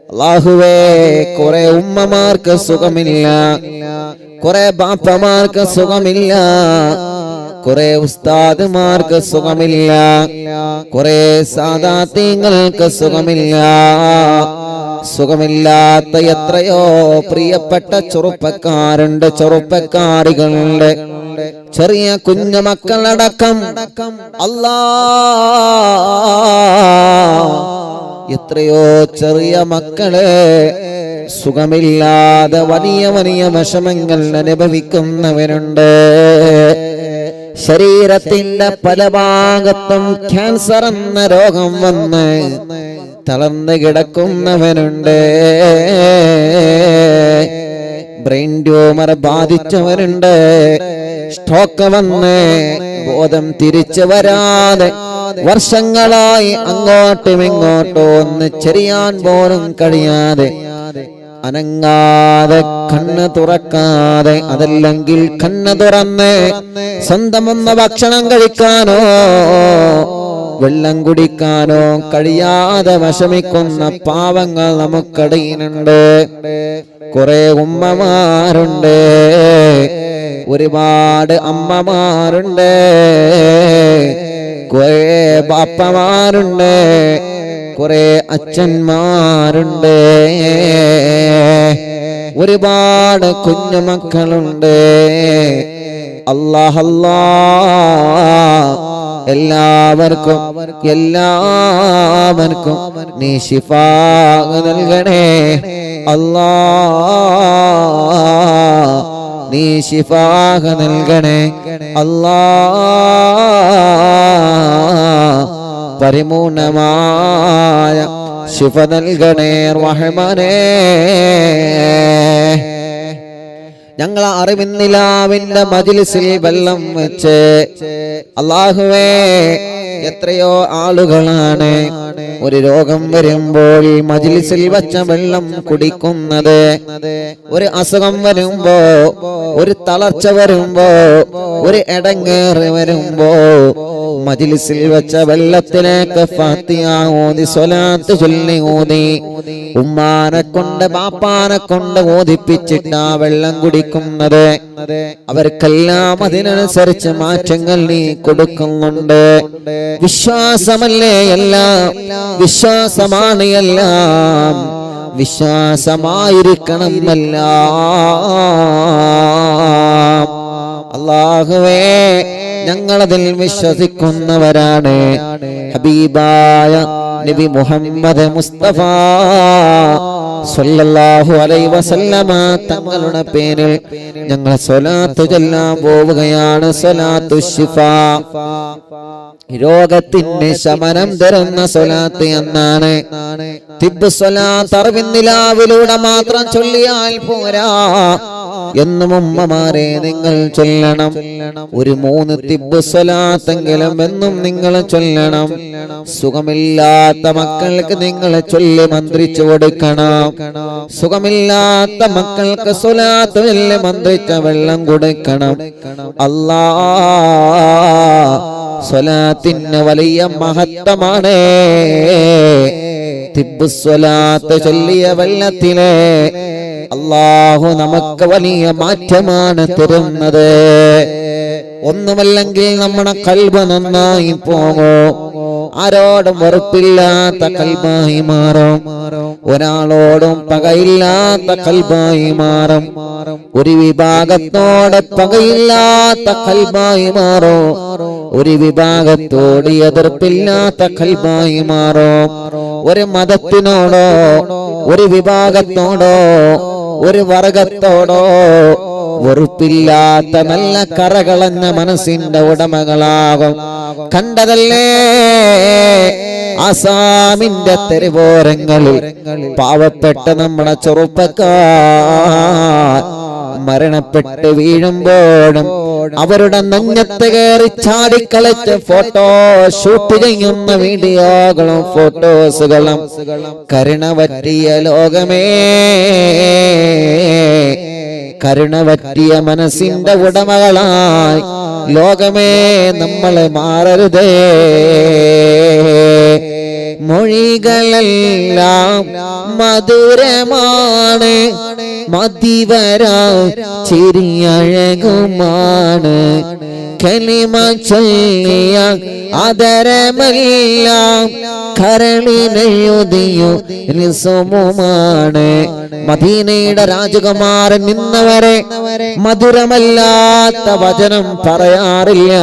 അല്ലാഹുവേ കുറെ ഉമ്മമാർക്ക് സുഖമില്ല, കുറെ ബാപ്പമാർക്ക് സുഖമില്ല, കുറെ ഉസ്താദുമാർക്ക് സുഖമില്ല, കുറെ സാദാത്യങ്ങൾക്ക് സുഖമില്ല. സുഖമില്ലാത്ത എത്രയോ പ്രിയപ്പെട്ട ചെറുപ്പക്കാരുണ്ട്, ചെറുപ്പക്കാരികളുണ്ട്, ചെറിയ കുഞ്ഞു മക്കളടക്കം. എത്രയോ ചെറിയ മക്കളെ സുഖമില്ലാതെ വലിയ വലിയ വിഷമങ്ങൾ അനുഭവിക്കുന്നവരുണ്ട്. ശരീരത്തിന്റെ പല ഭാഗത്തും ക്യാൻസർ എന്ന രോഗം വന്ന് തളർന്നു കിടക്കുന്നവരുണ്ട്. ബ്രെയിൻ ട്യൂമർ ബാധിച്ചവരുണ്ട്. സ്ട്രോക്ക് വന്ന് ബോധം തിരിച്ചു വരാതെ വർഷങ്ങളായി അങ്ങോട്ടും ഇങ്ങോട്ടും ഒന്ന് ചെറിയാൻ പോലും കഴിയാതെ, അനങ്ങാതെ, കണ്ണ് തുറക്കാതെ, അതല്ലെങ്കിൽ കണ്ണ് തുറന്ന് സ്വന്തം ഒന്ന് ഭക്ഷണം കഴിക്കാനോ വെള്ളം കുടിക്കാനോ കഴിയാതെ വിഷമിക്കുന്ന പാവങ്ങൾ നമുക്കിടയിലുണ്ട്. കുറെ ഉമ്മമാരുണ്ട്, ഒരുപാട് അമ്മമാരുണ്ട്, കുറെ ബാപ്പമാരുണ്ട്, കുറെ അച്ഛന്മാരുണ്ട്, ഒരുപാട് കുഞ്ഞുമക്കളുണ്ട്. അല്ലാഹ് എല്ലാവർക്കും നീ ശിഫാ നൽകണേ. നീ ശിഫാ നൽകണേ. പരിപൂർണമായ ശിഫ നൽകണേ റഹ്മാനേ. ഞങ്ങൾ അറിവിന്നിലാവിന്റെ മജ്‌ലിസിൽ വെള്ളം വെച്ച് അല്ലാഹുവേ, എത്രയോ ആളുകളാണ് ഒരു രോഗം വരുമ്പോൾ മജ്‌ലിസിൽ വച്ച വെള്ളം കുടിക്കുന്നത്. ഒരു അസുഖം വരുമ്പോ, ഒരു തളർച്ച വരുമ്പോ, ഒരു ഇടങ്ങേറ് വരുമ്പോ മജ്‌ലിസിൽ വെച്ച വെള്ളത്തിലേക്ക് ഫാത്തിഹ ഓതി സ്വലാത്ത് ചൊല്ലി ഓതി ഉമ്മാനെ കൊണ്ട് ബാപ്പാനെ കൊണ്ട് ഓതിപ്പിച്ചിട്ടാ വെള്ളം കുടിക്കുന്നത്. അവർക്കെല്ലാം അതിനനുസരിച്ച് മാറ്റങ്ങൾ നീ കൊടുക്കുന്നുണ്ട്. വിശ്വാസമല്ലേ എല്ലാം, വിശ്വാസമാണ് എല്ലാം, വിശ്വാസമായിരിക്കണം എല്ലാം. അല്ലാഹുവേ, ഞങ്ങളതിൽ വിശ്വസിക്കുന്നവരാണ്. ഹബീബായ നബി മുഹമ്മദ് മുസ്തഫ സല്ലല്ലാഹു അലൈഹി വസല്ലമ തങ്ങളുടെ പേരിൽ ഞങ്ങൾ സ്വലാത്ത് ചൊല്ലാൻ പോവുകയാണ്. സ്വലാത്തു ശിഫാ, രോഗത്തിന് ശമനം തരുന്ന സ്വലാത്ത് എന്നാണ്. തിബ്ബ് സ്വലാത്ത് അറിവിന്നിലാവിലൂടെ മാത്രം ചൊല്ലിയാൽ പോരാ. എന്നും ഉമ്മമാരെ നിങ്ങൾ ചൊല്ലണം. ഒരു 3 തിബ്ബ് സ്വലാത്തെങ്കിലും എന്നും നിങ്ങൾ ചൊല്ലണം. സുഖമില്ലാത്ത മക്കൾക്ക് നിങ്ങൾ ചൊല്ലി മന്ത്രിച്ചു കൊടുക്കണം. സുഖമില്ലാത്ത മക്കൾക്ക് സ്വലാത്ത് ചൊല്ലി മന്ത്രിച്ച വെള്ളം കൊടുക്കണം. സ്വലാത്തിന് വലിയ മഹത്വമാണ്. തിബ്ബ് സ്വലാത്ത് ചൊല്ലിയ വെള്ളത്തിലെ അല്ലാഹു നമുക്ക് വലിയ മാറ്റമാണ് തരുന്നത്. ഒന്നുമല്ലെങ്കിൽ നമ്മുടെ ഖൽബ് നന്നായി പോകും. ആരോടും വെറുപ്പില്ലാത്ത ഖൽബായി മാറും. ഒരാളോടും പകയില്ലാത്ത ഖൽബായി മാറും. ഒരു വിഭാഗത്തോട് പകയില്ലാത്ത ഖൽബായി മാറും. ഒരു വിഭാഗത്തോട് എതിർപ്പില്ലാത്ത ഖൽബായി മാറും. ഒരു മതത്തിനോടോ, ഒരു വിഭാഗത്തോടോ, ഒരു വർഗത്തോടോ വെറുപ്പില്ലാത്ത നല്ല കറകളഞ്ഞ മനസ്സിന്റെ ഉടമകളാകും. കണ്ടതല്ലേ ആസാമിന്റെ തെരുവോരങ്ങളിൽ പാവപ്പെട്ട നമ്മുടെ ചെറുപ്പക്കാർ മരണപ്പെട്ട് വീഴുമ്പോഴും അവരുടെ നെഞ്ഞത്ത് കയറി ചാടിക്കളിച്ച് ഫോട്ടോ ഷൂട്ട് ചെയ്യുന്ന വീഡിയോകളും ഫോട്ടോസുകളും കരുണ പറ്റിയ ലോകമേ, കരുണ പറ്റിയ മനസ്സിന്റെ ഉടമകളായി ലോകമേ നമ്മളെ മാറരുതേ. മൊഴികളെല്ലാം മധുരമാണ്, മതിവരാ ചിരിയഴകുമാണ്. കലിമ ചൊല്ലിയ ആദരമെല്ലാം കരളിനെഴുതിയോ നിസുമുമാണ്. മദീനയുടെ രാജകുമാരൻ നിന്നവരെ മധുരമല്ലാത്ത വചനം പറയാറില്ല.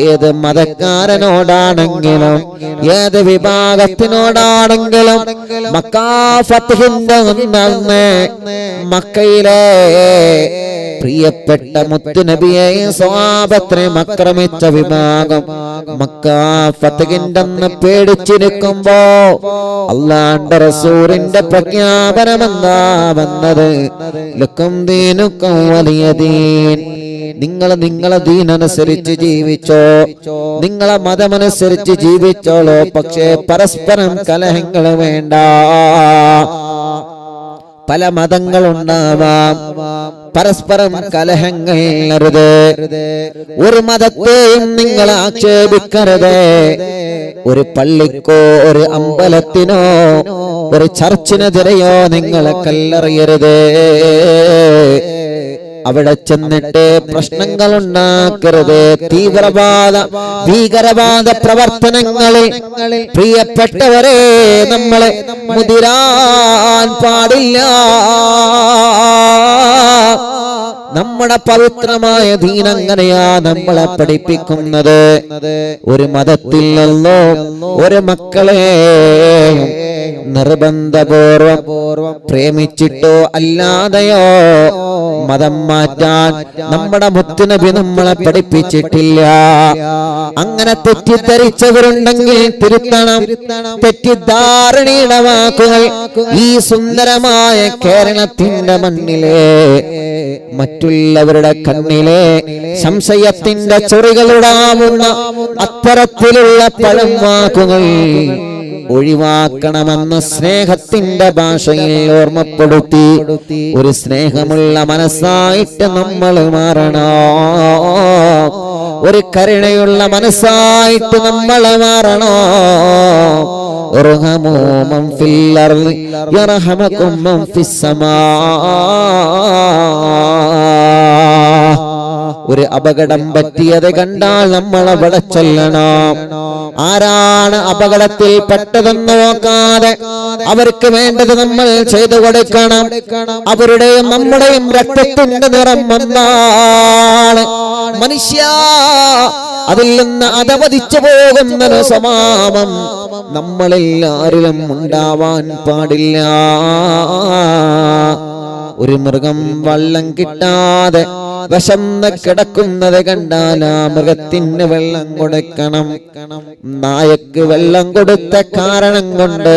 ഏത് മതക്കാരനോടാണെങ്കിലും ഏത് വിഭാഗത്തിനോടാണെങ്കിലും മക്കാ ഫത്ഹിന്റെ അന്ന് മക്കയിലെ പ്രിയപ്പെട്ട മുത്തുനബിയെയും സ്വഹാബത്തിനെയും ആക്രമിച്ച വിഭാഗം മക്കാ ഫത്ഹിന്റെ അന്ന് പേടിച്ചിരിക്കുമ്പോ അല്ലാഹുവിന്റെ റസൂലിന്റെ പ്രഖ്യാപനമെന്താ വന്നത്? ലക്കും ദീനുക്കും വലിയ ദീൻ. നിങ്ങളെ ദീനനുസരിച്ച് ജീവിച്ചോ, നിങ്ങളെ മതമനുസരിച്ച് ജീവിച്ചോളൂ, പക്ഷേ പരസ്പരം കലഹങ്ങൾ വേണ്ട. പല മതങ്ങളുണ്ടാവാം, പരസ്പരം കലഹങ്ങൾ അരുത്. ഒരു മതത്തെയും നിങ്ങൾ ആക്ഷേപിക്കരുത്. ഒരു പള്ളിക്കോ ഒരു അമ്പലത്തിനോ ഒരു ചർച്ചിനെതിരെയോ നിങ്ങളെ കല്ലെറിയരുത്. അവിടെ ചെന്നിട്ട് പ്രശ്നങ്ങൾ ഉണ്ടാക്കരുത്. ഭീകരവാദ പ്രവർത്തനങ്ങളിൽ പ്രിയപ്പെട്ടവരെ നമ്മളെ മുതിരാൻ പാടില്ല. നമ്മുടെ പവിത്രമായ ദീൻ അങ്ങനെയാ നമ്മളെ പഠിപ്പിക്കുന്നത്. ഒരു മതത്തിൽ നിന്നോ ഒരു മക്കളെ നിർബന്ധപൂർവം പ്രേമിച്ചിട്ടോ അല്ലാതെയോ മതം മാറ്റാൻ നമ്മുടെ മുത്തുനബി നമ്മളെ പഠിപ്പിച്ചിട്ടില്ല. അങ്ങനെ തെറ്റിദ്ധരിച്ചവരുണ്ടെങ്കിൽ തിരുത്തണം. തെറ്റിദ്ധാരണയുടെ വാക്കുകൾ ഈ സുന്ദരമായ കേരളത്തിന്റെ മണ്ണിലെ മറ്റുള്ളവരുടെ കണ്ണിലെ സംശയത്തിന്റെ ചൊറികളുടാവുന്ന അത്തരത്തിലുള്ള പഴം വാക്കുകൾ ഒഴിവാക്കണമെന്ന് സ്നേഹത്തിന്റെ ഭാഷയിൽ ഓർമ്മപ്പെടുത്തി. ഒരു സ്നേഹമുള്ള മനസ്സായിട്ട് നമ്മൾ മാറണം. ഒരു കരുണയുള്ള മനസ്സായിട്ട് നമ്മൾ മാറണം. ഇർഹമൂ മൻ ഫിൽ അർളി യർഹമകും മൻ ഫിസ് സമാ. ഒരു അപകടം പറ്റിയത് കണ്ടാൽ നമ്മൾ അവിടെ ചെല്ലണം. ആരാണ് അപകടത്തിൽ പെട്ടതെന്ന് നോക്കാതെ അവർക്ക് വേണ്ടത് നമ്മൾ ചെയ്തു കൊടുക്കണം. അവരുടെയും നമ്മുടെയും രക്തത്തിന്റെ നിറം ഒന്നാണ്. മനുഷ്യ അതിൽ നിന്ന് അധപതിച്ചു പോകുന്നൊരു സ്വഭാവം നമ്മളെല്ലാരിലും ഉണ്ടാവാൻ പാടില്ല. ഒരു മൃഗം വെള്ളം കിട്ടാതെ വിശന്ന് കിടക്കുന്നത് കണ്ടാൽ ആ മൃഗത്തിന് വെള്ളം കൊടുക്കണം. നായക്ക് വെള്ളം കൊടുത്ത കാരണം കൊണ്ട്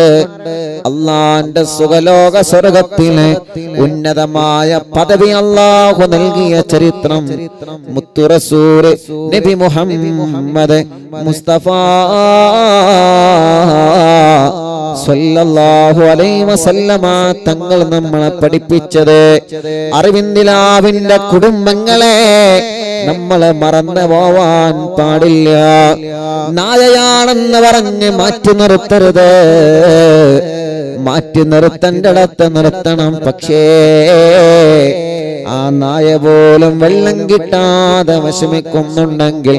അള്ളാന്റെ സുഖലോക സ്വർഗത്തിലെ ഉന്നതമായ പദവി അള്ളാഹു നൽകിയ ചരിത്രം മുത്തു റസൂൽ നബി മുഹമ്മദ് മുസ്തഫ സല്ലല്ലാഹു അലൈഹി വസല്ലമ തങ്ങൾ നമ്മളെ പഠിപ്പിച്ചത്. അറിവിന്ദിലാവിന്റെ കുടുംബങ്ങളെ നമ്മളെ മറന്നു പോവാൻ പാടില്ല. നായയാണെന്ന് പറഞ്ഞ് മാറ്റി നിർത്തരുത്. മാറ്റി നിർത്തേണ്ടടത്ത് നിർത്തണം. പക്ഷേ ആ നായ പോലും വെള്ളം കിട്ടാതെ വിഷമിക്കുന്നുണ്ടെങ്കിൽ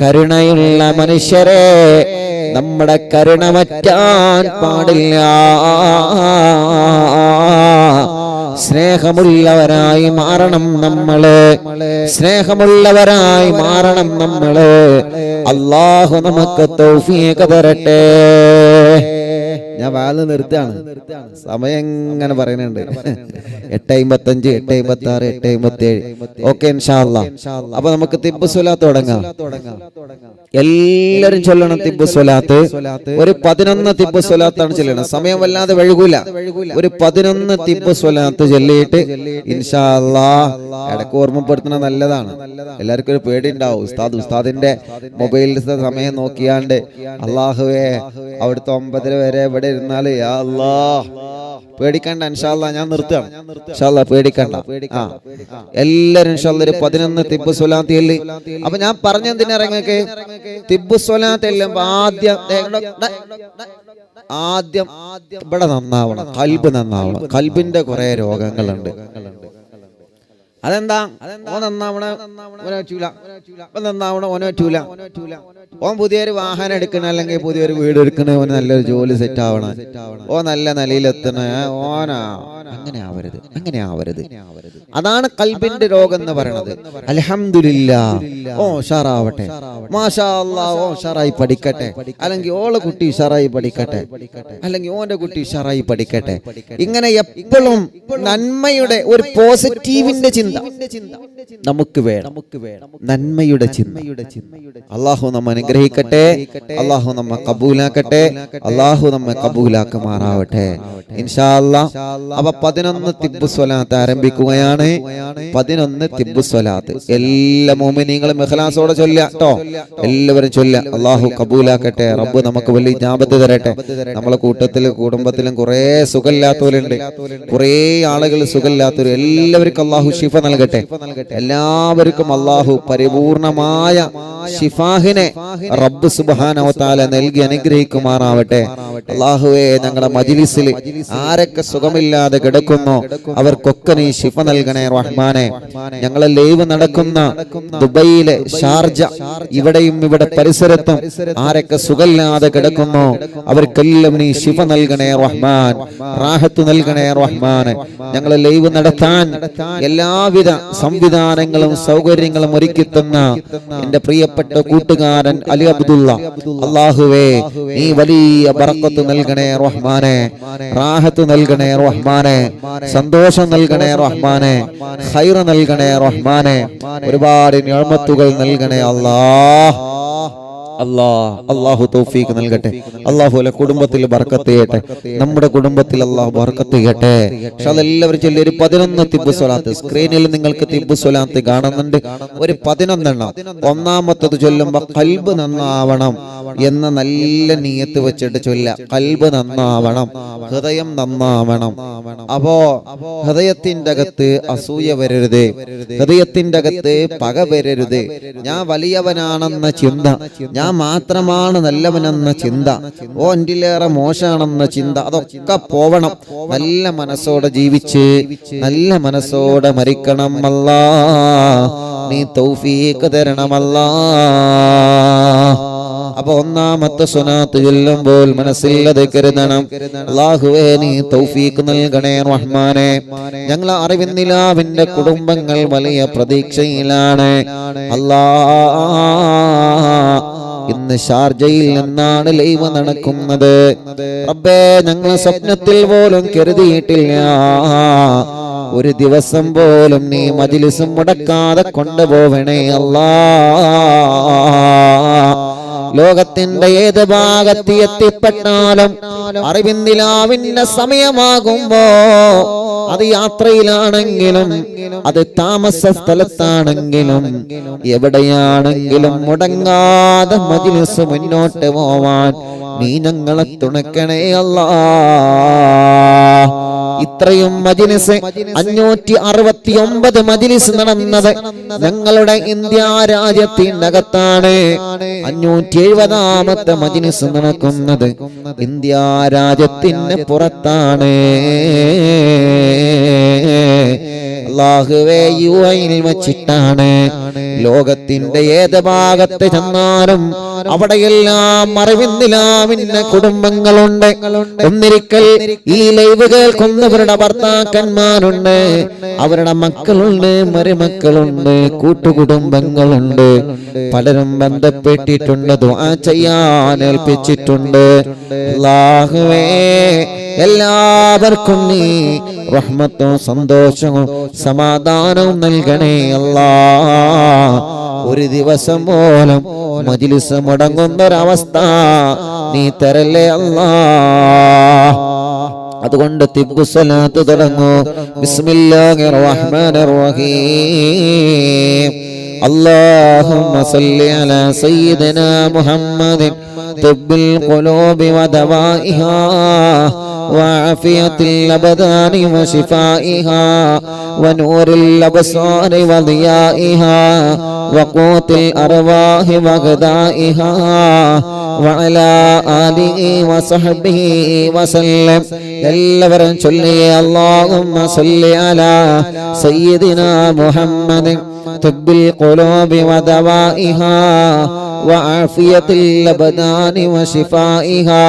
കരുണയുള്ള മനുഷ്യരെ നമ്മുടെ കരുണ മാറ്റാൻ പാടില്ല. സ്നേഹമുള്ളവരായി മാറണം നമ്മള്. സ്നേഹമുള്ളവരായി മാറണം നമ്മള്. അല്ലാഹു നമുക്ക് തൗഫീഖ് തരട്ടെ. ഞാൻ വാല് നിർത്തുകയാണ്. സമയം ഇങ്ങനെ പറയുന്നുണ്ട്. 8:55, 8:56, 8:57. ഓക്കെ ഇൻഷാ അല്ലാഹ്. അപ്പൊ നമുക്ക് തിബ്ബ് സ്വലാത്ത് തുടങ്ങാം. എല്ലാരും ചൊല്ലണം തിബ്ബ് സ്വലാത്ത്. ഒരു 11 തിബ്ബ് സ്വലാത്താണ് ചൊല്ലണം. സമയം വല്ലാതെ വഴുകൂല. ഒരു 11 തിബ്ബ് സ്വലാത്ത് ചൊല്ലിയിട്ട് ഇൻഷാ അല്ലാഹ് ഇടയ്ക്ക് ഓർമ്മപ്പെടുത്തണം. നല്ലതാണ്. എല്ലാവർക്കും ഒരു പേടി ഉണ്ടാവും. ഉസ്താദിന്റെ മൊബൈലിലത്തെ സമയം നോക്കിയാണ്ട് അല്ലാഹുവേ അവിടുത്തെ 9 വരെ ഇവിടെ ഇരുന്നാല് യാ അല്ലാഹ് പേടിക്കണ്ട, ഇൻഷാ അല്ലാഹ് ഞാൻ നിർത്തുകയാണ്. ഇൻഷാ അല്ലാഹ് പേടിക്കണ്ട. എല്ലാരും ഇൻഷാ അല്ലാഹ് 11 തിബ്ബ് സ്വലാത്ത് ചൊല്ലി. അപ്പൊ ഞാൻ പറഞ്ഞെന്തിനാ നിങ്ങൾക്ക് തിബ്ബ് സ്വലാത്ത് ചെല്ലുമ്പോ ആദ്യം ഇവിടെ നന്നാവണം, ഖൽബ് നന്നാവണം. ഖൽബിന്റെ കുറെ രോഗങ്ങളുണ്ട്. അതെന്താ? ഓൻ നന്നാവണ ഓനെ പറ്റൂല, നന്നാവണ ഓനെ പറ്റൂല. ഓൻ പുതിയൊരു വാഹനം എടുക്കണ, അല്ലെങ്കിൽ പുതിയൊരു വീട് എടുക്കണ, ഓന് നല്ലൊരു ജോലി സെറ്റ് ആവണം, ഓ നല്ല നിലയിലെത്തണ, ഓനാ അങ്ങനെ ആവരുത്, അങ്ങനെ ആവരുത്. അതാണ് ഖൽബിന്റെ രോഗം എന്ന് പറയുന്നത്. അൽഹംദുലില്ലാഹ്, ഓ ഉഷാറാവട്ടെ, മാഷാ അല്ലാഹ്, ഓ ഉഷാറായി പഠിക്കട്ടെ, അല്ലെങ്കിൽ ഓളെ കുട്ടി ഉഷാറായി പഠിക്കട്ടെ, അല്ലെങ്കിൽ ഓന്റെ കുട്ടി ഉഷാറായി പഠിക്കട്ടെ. ഇങ്ങനെ എപ്പോഴും നന്മയുടെ ഒരു പോസിറ്റീവിന്റെ ചിന്ത നമുക്ക് വേണം, നന്മയുടെ ചിന്ത. അല്ലാഹു നമ്മെ അനുഗ്രഹിക്കട്ടെ, അല്ലാഹു നമ്മെ കബൂലാക്കട്ടെ, അല്ലാഹു നമ്മെ കബൂലാക്കുമാറാവട്ടെ ഇൻഷാ അല്ലാഹ്. അപ്പൊ 11 തിബ്ബ് സ്വലാത്ത് ആരംഭിക്കുകയാണ്. 11 തിബ്ബ് സ്വലാത്ത് എല്ലാ മുഅ്മിനീങ്ങളും ഇഖ്ലാസോടെ ചൊല്ലുക ട്ടോ. എല്ലാവരും ചൊല്ലുക. അല്ലാഹു കബൂലാക്കട്ടെ, റബ്ബ് നമുക്ക് വലിയ ഇജാബത്ത് തരട്ടെ. നമ്മളെ കൂട്ടത്തിലും കുടുംബത്തിലും കുറേ സുഖമില്ലാത്തവരുണ്ട്, കുറേ ആളുകൾ സുഖമില്ലാത്തവർ. എല്ലാവർക്കും അല്ലാഹു ശിഫ നൽകട്ടെ. എല്ലാവർക്കും അല്ലാഹു പരിപൂർണമായ ശിഫാഹിനെ റബ്ബ് സുബ്ഹാനഹു വ തആല നൽകി അനുഗ്രഹിക്കുമാറാവട്ടെ. അല്ലാഹുവേ, ഞങ്ങളുടെ മജ്ലിസിൽ ആരൊക്കെ സുഖമില്ലാതെ കിടക്കുന്നോ അവർക്കൊക്കെ നീ ശിഫ നൽകണേ റഹ്മാനെ. ഞങ്ങളെ ലൈവ് നടക്കുന്ന ദുബൈയിലെ ഷാർജ, ഇവിടെയും ഇവിടെ പരിസരത്തും ആരൊക്കെ സുഖമില്ലാതെ കിടക്കുന്നോ അവർക്കെല്ലാം നീ ശിഫ നൽകണേ റഹ്മാൻ, റാഹത്ത് നൽകണേ റഹ്മാൻ. ഞങ്ങളെ ലൈവ് നടത്താൻ എല്ലാവിധ സംവിധാനങ്ങളും സൗകര്യങ്ങളും ഒരുക്കി തന്ന എന്റെ പ്രിയപ്പെട്ട കൂട്ടുകാരൻ അലി അബ്ദുള്ള, അല്ലാഹുവേ നീ വലിയ ബറക്കത്ത് നൽകണേ റഹ്മാനെ, റാഹത്ത് നൽകണേ റഹ്മാനെ, സന്തോഷം നൽകണേ റഹ്മാനെ, ഖൈർ നൽകണേ റഹ്മാനെ, ഒരുപാട് നിഅമത്തുകൾ നൽകണേ അല്ലാഹ്. അല്ലാഹു തൗഫീഖ് നൽകട്ടെ. അല്ലാഹു കുടുംബത്തിൽ ബർക്കത്ത് ചെയ്യട്ടെ, നമ്മുടെ കുടുംബത്തിൽ അല്ലാഹു ബർക്കത്ത് ചെയ്യട്ടെ. എല്ലാവരും ചൊല്ലി ഒരു 11 തിബ്ബ് സ്വലാത്ത്. സ്ക്രീനിൽ നിങ്ങൾക്ക് തിബ്ബ് സ്വലാത്ത് കാണുന്നുണ്ട്, ഒരു 11 എണ്ണം. ഒന്നാമത്തത് ചൊല്ലുമ്പോ ഖൽബ് നന്നാവണം എന്ന നല്ല നിയത്ത് വെച്ചിട്ട് ചൊല്ല. ഖൽബ് നന്നാവണം, ഹൃദയം നന്നാവണം. അപ്പോ ഹൃദയത്തിന്റെ അകത്ത് അസൂയ വരരുത്, ഹൃദയത്തിന്റെ അകത്ത് പക വരരുത്, ഞാൻ വലിയവനാണെന്ന ചിന്ത, ഞാൻ മാത്രമാണ് നല്ലവനെന്ന ചിന്ത, ഓ എന്റിലേറെ മോശമാണെന്ന ചിന്ത, അതൊക്കെ പോവണം. നല്ല മനസ്സോടെ ജീവിച്ച് നല്ല മനസ്സോടെ മരിക്കണം. അല്ലാ നീ തൗഫീഖ് തരണമല്ലാ. അപ്പൊ ഒന്നാമത്തെ സ്വലാത്ത് ചൊല്ലുമ്പോൾ മനസ്സിലത് കരുതണം, അല്ലാഹുവേ നീ തൗഫീഖ് നൽകണേ റഹ്മാനെ. ഞങ്ങൾ അറിവിന്നിലാവിന്റെ കുടുംബങ്ങൾ വലിയ പ്രതീക്ഷയിലാണ്. അല്ലാ, ഇന്ന് ഷാർജയിൽ നിന്നാണ് ലൈവ് നടക്കുന്നത്. റബ്ബേ, ഞങ്ങൾ സ്വപ്നത്തിൽ പോലും കരുതിയിട്ടില്ല ഒരു ദിവസം പോലും നീ മജ്ലിസ് മുടക്കാതെ കൊണ്ടുപോവണേ അല്ലാ. ലോകത്തിന്റെ ഏത് ഭാഗത്ത് എത്തിപ്പെട്ടാലും അറിവിന്നിലാവിന്റെ സമയമാകുമ്പോ, അത് യാത്രയിലാണെങ്കിലും അത് താമസ സ്ഥലത്താണെങ്കിലും എവിടെയാണെങ്കിലും മുടങ്ങാതെ മജ്ലിസ് മുന്നോട്ട് പോവാൻ നീ ഞങ്ങളെ തുണക്കണേ അല്ലാ. ഇത്രയും മജ്ലിസ് 569 മജ്ലിസ് നടന്നത് ഞങ്ങളുടെ ഇന്ത്യ രാജ്യത്തിന്റെ അകത്താണ്. 570ാമത്തെ മജ്ലിസ് നടക്കുന്നത് ഇന്ത്യ രാജ്യത്തിന് പുറത്താണ്. അല്ലാഹുവേ, യുഎഇൽ വെച്ചിട്ടാണ്. ലോകത്തിന്റെ ഏത് ഭാഗത്ത് ചെന്നാലും അവിടെയെല്ലാം അറിവിന്നിലാവിന്റെ കുടുംബങ്ങളുണ്ട്. ഒന്നിരിക്കൽ ഈ ലൈവ് കേൾക്കുന്നവരുടെ ഭർത്താക്കന്മാരുണ്ട്, അവരുടെ മക്കളുണ്ട്, മരുമക്കളുണ്ട്, കൂട്ടുകുടുംബങ്ങളുണ്ട്. പലരും ബന്ധപ്പെട്ടിട്ടുണ്ട്, ദുആ ചെയ്യാൻ ഏൽപ്പിച്ചിട്ടുണ്ട്. അല്ലാഹുവേ, എല്ലാവർക്കും നീ റഹ്മത്തും സന്തോഷവും സമാധാനവും നൽകണേ അല്ലാ. ഒരു ദിവസം പോലും മജ്ലിസ് മുടങ്ങുന്നൊരവസ്ഥ നീ തരല്ലേ അല്ലാ. അതുകൊണ്ട് തിബ്ബു സ്വലാത്ത് തുടങ്ങൂ. ബിസ്മില്ലാഹിർ റഹ്മാനിർ റഹീം. اللهم صل على سيدنا محمد طب القلوب ودوائها وعافية الأبدان وشفائها ونور الأبصار وضيائها وقوت الأرواح وغذائها وعلى آله وصحبه وسلم. എല്ലാവരും ചൊല്ലിയ اللهم صل على سيدنا محمد طب القلوب ودوائها وعافية الأبدان وشفائها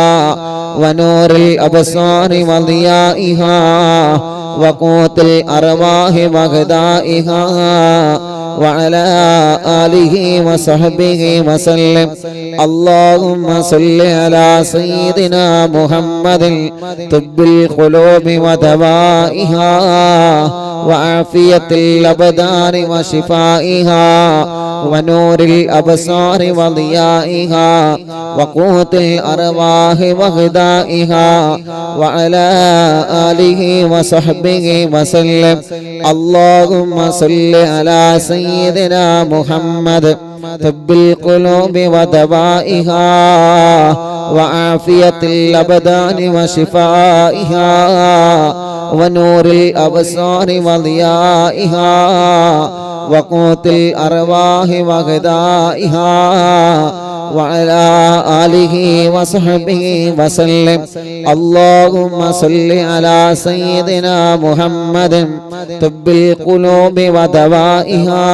ونور الأبصار وضيائها وقوت الأرواح وغذائها وعلى آله وصحبه وسلم. اللهم صل على سيدنا محمد طب القلوب ودوائها وعافية الأبدان وشفائها ونور الأبصار وضيائها وقوت الأرواح وغذائها وعلى آله وصحبه وسلم. اللهم صل على سيدنا محمد طب القلوب ودوائها وعافية الأبدان وشفائها ونور الأبصار وضيائها وقوت الأرواح وغذائها وعلى آله وصحبه وسلم. اللهم صل على سيدنا محمد طب القلوب ودوائها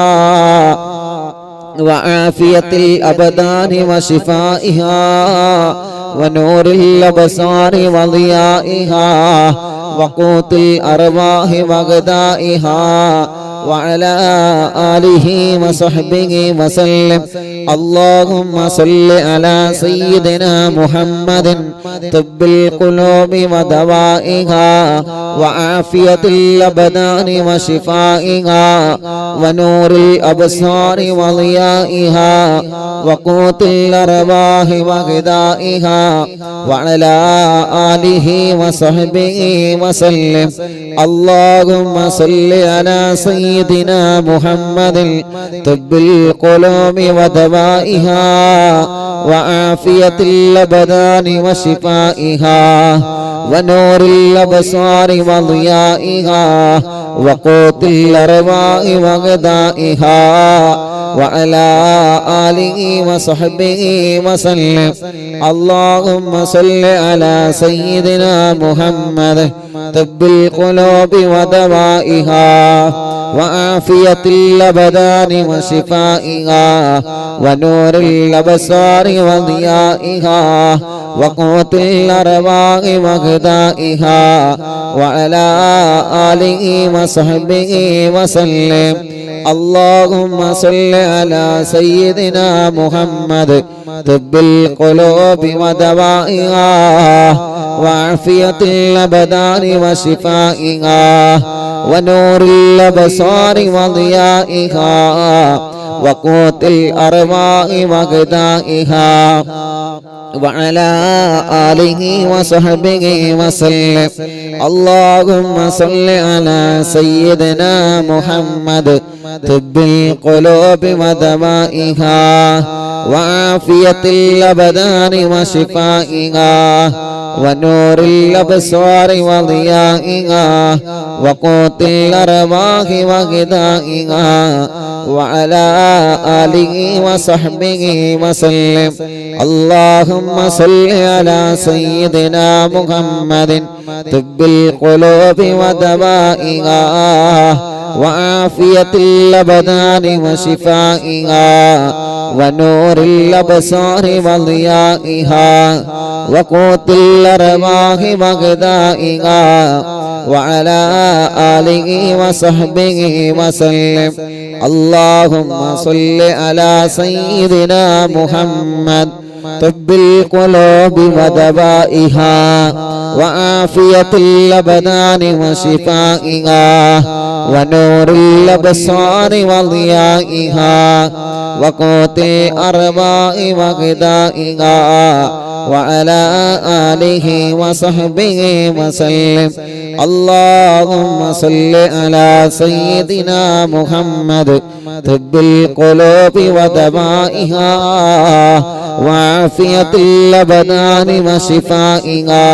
وعافية الأبدان وشفائها ونور الأبصار وضيائها وقوت الأرواح وغذائها وعلى آله وصحبه وسلم. اللهم صل على سيدنا محمد طب القلوب ودوائها وعافية الأبدان وشفائها ونور الأبصار وضيائها وقوت الأرواح وغذائها وعلى آله وصحبه وسلم. اللهم صل على سيدنا محمد طب القلوب ودوائها وعافية الأبدان وشفائها ونور الأبصار وضيائها وقوت الأرواح وغذائها وعلى آله وصحبه وسلم. اللهم صل على سيدنا محمد طب القلوب ودوائها وعافية الأبدان وشفائها ونور الأبصار وضيائها وقوت الأرواح وغذائها وعلى آله وصحبه وسلم. اللهم صل على سيدنا محمد طب القلوب ودوائها وعافية الأبدان وشفائها ونور الأبصار وضيائها وقوت الأرواح وغذائها وعلى آله وصحبه وسلم. اللهم صل على سيدنا محمد طب القلوب ودوائها وعافية الأبدان وشفائها ونور الأبصار وضيائها وقوت الأرواح وغذائها وعلى آله وصحبه وسلم. اللهم صل على سيدنا محمد طب القلوب ودوائها وعافية الأبدان وشفائها ونور الأبصار وضيائها وقوت الأرواح وغذائها وعلى آله وصحبه وسلم. اللهم صل على سيدنا محمد طب القلوب ودوائها وعافية الأبدان وشفائها ونور الأبصار وضيائها وقوت الأرواح وغذائها وعلى آله وصحبه وسلم. اللهم صل على سيدنا محمد طب القلوب ودوائها وعافية الأبدان وشفائها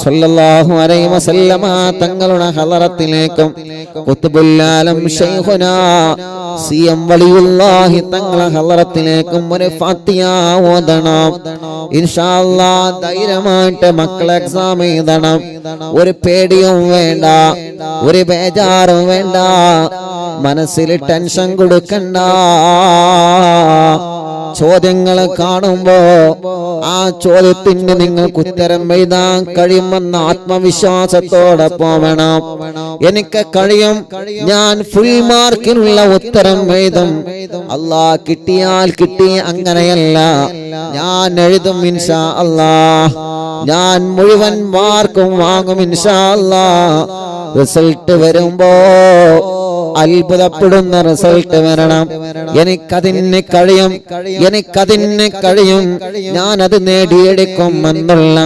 സ്വല്ലല്ലാഹു അലൈഹി വസല്ലമ തങ്ങളുടെ ഹളറത്തിലേക്കും ഖുത്ബുൽ ആലം ശൈഖുനാ സിയം വലിയുല്ലാഹി തങ്ങളുടെ ഹളറത്തിലേക്കും ഒരു ഫാത്തിഹ ഓതണം. ഇൻഷാ അല്ലാഹ് ധൈര്യമായിട്ട് മക്കളെ എക്സാം എഴുതണം. ഒരു പേടിയും വേണ്ട, ഒരു ബേജാറും വേണ്ട, മനസ്സിൽ ടെൻഷൻ കൊടുക്കണ്ട. ചോദ്യങ്ങൾ കാണുമ്പോ ആ ചോദ്യത്തിന് നിങ്ങൾക്ക് ഉത്തരം എഴുതാൻ കഴിയുമെന്ന ആത്മവിശ്വാസത്തോടെ പോവണം. എനിക്ക് കഴിയും, ഞാൻ ഫുൾ മാർക്കിനുള്ള ഉത്തരം എഴുതും. അല്ലാഹ് കിട്ടിയാൽ കിട്ടി, അങ്ങനെയല്ല, ഞാൻ എഴുതും ഇൻഷാ അല്ലാഹ്. ഞാൻ മുഴുവൻ മാർക്കും വാങ്ങും ഇൻഷാ അല്ലാഹ്. റിസൾട്ട് വരുമ്പോ അത്ഭുതപ്പെടുന്ന റിസൾട്ട് വരണം. എനിക്കതിന് കഴിയും, എനിക്കതിന് കഴിയും, ഞാനത് നേടിയെടുക്കും എന്നുള്ള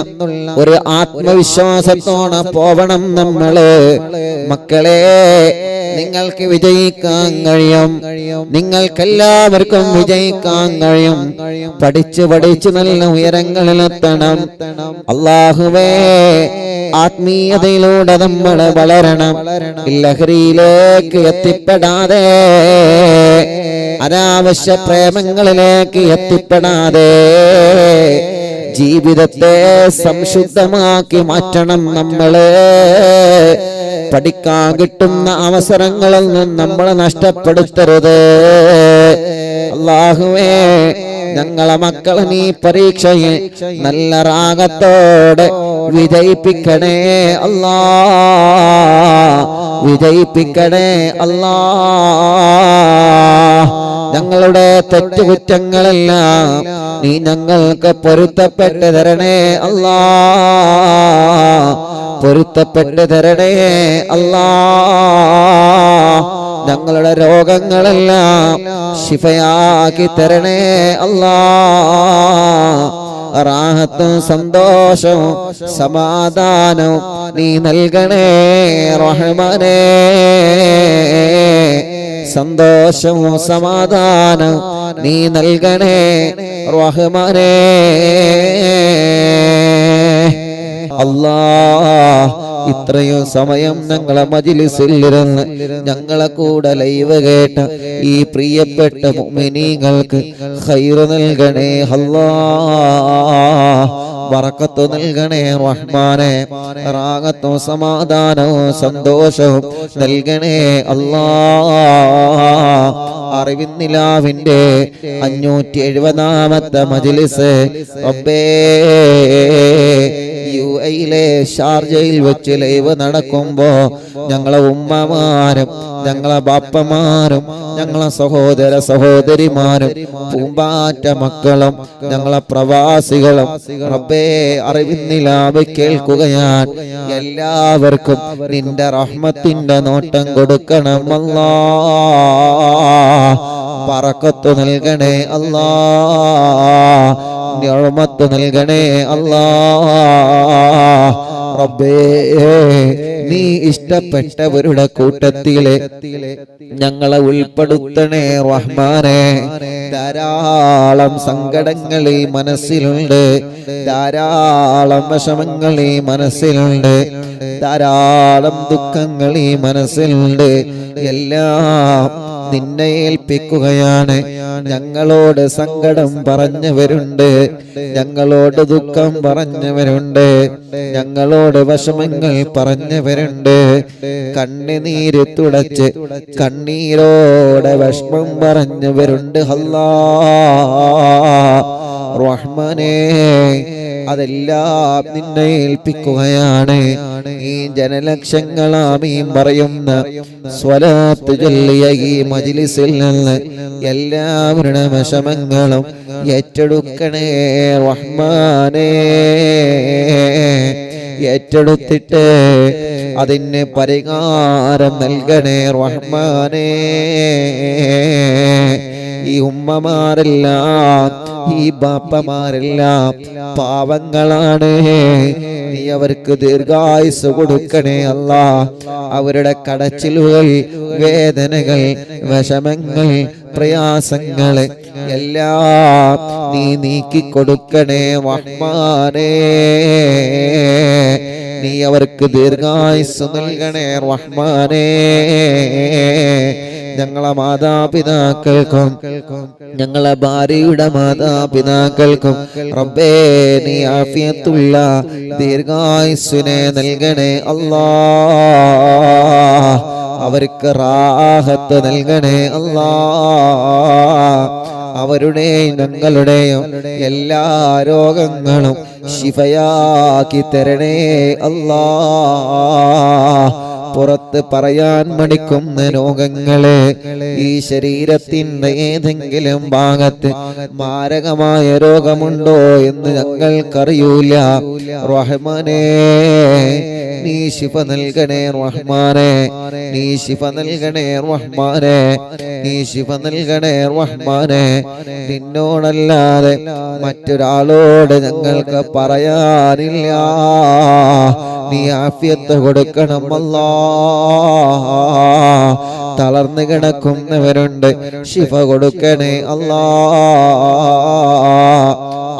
ഒരു ആത്മവിശ്വാസത്തോടെ പോവണം നമ്മള്. മക്കളെ, നിങ്ങൾക്ക് വിജയിക്കാൻ കഴിയും, നിങ്ങൾക്കെല്ലാവർക്കും വിജയിക്കാൻ കഴിയും. പഠിച്ച് പഠിച്ച് നല്ല ഉയരങ്ങളിലെത്തണം. അല്ലാഹുവേ, ആത്മീയതയിലൂടെ നമ്മൾ വളരണം. ലഹരിയിലേക്ക് എത്തിപ്പെടാതെ, അനാവശ്യ പ്രേമങ്ങളിലേക്ക് എത്തിപ്പെടാതെ ജീവിതത്തെ സംശുദ്ധമാക്കി മാറ്റണം നമ്മള്. പഠിക്കാൻ കിട്ടുന്ന അവസരങ്ങളിൽ നിന്ന് നമ്മൾ നഷ്ടപ്പെടുത്തരുത്. അല്ലാഹുവേ, ഞങ്ങളെ മക്കളെ നീ പരീക്ഷയിൽ നല്ല റാഗത്തോടെ വിജയിപ്പിക്കണേ അല്ലാ, വിജയിപ്പിക്കണേ അല്ലാ. ഞങ്ങളുടെ തെറ്റുകുറ്റങ്ങളെല്ലാം നീ ഞങ്ങൾക്ക് പൊരുത്തപ്പെട്ട് തരണേ അല്ലാ, പൊരുത്തപ്പെട്ട് തരണേ അല്ലാ. ഞങ്ങളുടെ രോഗങ്ങളെല്ലാം ശിഫയാക്കി തരണേ അല്ലാ. റാഹത്തും സന്തോഷവും സമാധാനവും നീ നൽകണേ റഹ്മാനേ. സന്തോഷവും സമാധാനവും നീ നൽകണേ റഹ്മാനേ. അല്ലാഹ്, ഇത്രയും സമയം ഞങ്ങളെ മജ്‌ലിസിലിരുന്ന് ഞങ്ങളെ കൂടെ ലൈവ് കേട്ട ഈ പ്രിയപ്പെട്ട മുഅ്മിനീങ്ങൾക്ക് ഖൈറ് നൽകണേ അല്ലാഹ്, ബറക്കത്ത് നൽകണേ റഹ്മാനേ. റാഹത്തും സമാധാനവും സന്തോഷവും നൽകണേ അല്ലാഹ്. അറിവിന്നിലാവിന്റെ 570ാമത്തെ മജ്‌ലിസ് റബ്ബേ, യുഎഇയിലെ ഷാർജയിൽ വെച്ച് ലൈവ് നടക്കുമ്പോ ഞങ്ങളെ ഉമ്മമാരും ഞങ്ങളെ ബാപ്പമാരും ഞങ്ങളെ സഹോദര സഹോദരിമാരും പൂമ്പാറ്റ മക്കളും ഞങ്ങളെ പ്രവാസികളും റബ്ബേ അറിവിന്നിലാവ് കേൾക്കുകയാൻ എല്ലാവർക്കും നിന്റെ റഹ്മത്തിന്റെ നോട്ടം കൊടുക്കണം അല്ലാഹ്. ബറക്കത്ത് നൽകണേ അല്ലാഹ്, നിഅമത്ത് നൽകണേ അല്ലാഹ്. റബ്ബേ, നീ ഇഷ്ടപ്പെട്ടവരുടെ കൂട്ടത്തിലെ ഞങ്ങളെ ഉൾപ്പെടുത്തണേ റഹ്മാനേ. ധാരാളം സങ്കടങ്ങൾ ഈ മനസ്സിലുണ്ട്, ധാരാളം വിഷമങ്ങൾ ഈ മനസ്സിലുണ്ട്, ധാരാളം ദുഃഖങ്ങൾ ഈ മനസ്സിലുണ്ട്. എല്ലാം നിന്നെ ഏൽപ്പിക്കുകയാണ്. ഞങ്ങളോട് സങ്കടം പറഞ്ഞവരുണ്ട്, ഞങ്ങളോട് ദുഃഖം പറഞ്ഞവരുണ്ട്, ഞങ്ങളോട് വിഷമങ്ങൾ പറഞ്ഞവരുണ്ട്. കണ്ണുനീര് തുടച്ച് കണ്ണീരോടെ വിഷമം പറഞ്ഞവരുണ്ട് അല്ലാഹ് റഹ്മാനേ. അതെല്ലാം നിന്നെ ഏൽപ്പിക്കുകയാണ്. ഈ ജനലക്ഷങ്ങൾ ആമീൻ പറയുന്ന സ്വലാത്ത് ചൊല്ലിയ ഈ മജ്‌ലിസിൽ നിന്ന് എല്ലാവരുടെ വിഷമങ്ങളും ഏറ്റെടുക്കണേ റഹ്മാനേ. ഏറ്റെടുത്തിട്ട് അതിന് പരിഹാരം നൽകണേ റഹ്മാനേ. ഈ ഉമ്മമാരെല്ലാം ഈ ബാപ്പമാരെല്ലാം പാവങ്ങളാണ്, നീ അവർക്ക് ദീർഘായുസ് കൊടുക്കണേ അല്ലാ. അവരുടെ കടച്ചിലുകൾ, വേദനകൾ, വിഷമങ്ങൾ, പ്രയാസങ്ങൾ എല്ലാം നീ നീക്കിക്കൊടുക്കണേ റഹ്മാനേ. നീ അവർക്ക് ദീർഘായുസ് നൽകണേ റഹ്മാനേ. ഞങ്ങളെ മാതാപിതാക്കൾക്കും ഞങ്ങളെ ഭാര്യയുടെ മാതാപിതാക്കൾക്കും റബ്ബേ നീ ആഫിയത്തുള്ള ദീർഘായുസ്സിനെ നൽകണേ അല്ലാ. അവർക്ക് റാഹത്ത് നൽകണേ അല്ലാ. അവരുടെയും ഞങ്ങളുടെയും എല്ലാ രോഗങ്ങളും ശിഫയാക്കി തരണേ അല്ലാ. പുറത്ത് പറയാൻ മടിക്കുന്ന രോഗങ്ങളെ ഈ ശരീരത്തിന്റെ ഏതെങ്കിലും ഭാഗത്ത് മാരകമായ രോഗമുണ്ടോ എന്ന് ഞങ്ങൾക്കറിയൂല. റഹ്മാനേ നീ ശിഫ നൽകണേ റഹ്മാനേ. നീ ശിഫ നൽകണേ റഹ്മാനേ. നീ ശിഫ നൽകണേ റഹ്മാനേ. നിന്നോടല്ലാതെ മറ്റൊരാളോട് ഞങ്ങൾക്ക് പറയാനില്ല. നീ ആഫിയത്ത് കൊടുക്കണം അല്ലാ. തളർന്നു കിടക്കുന്നവരുണ്ട്, ശിഫ കൊടുക്കണേ അല്ലാ.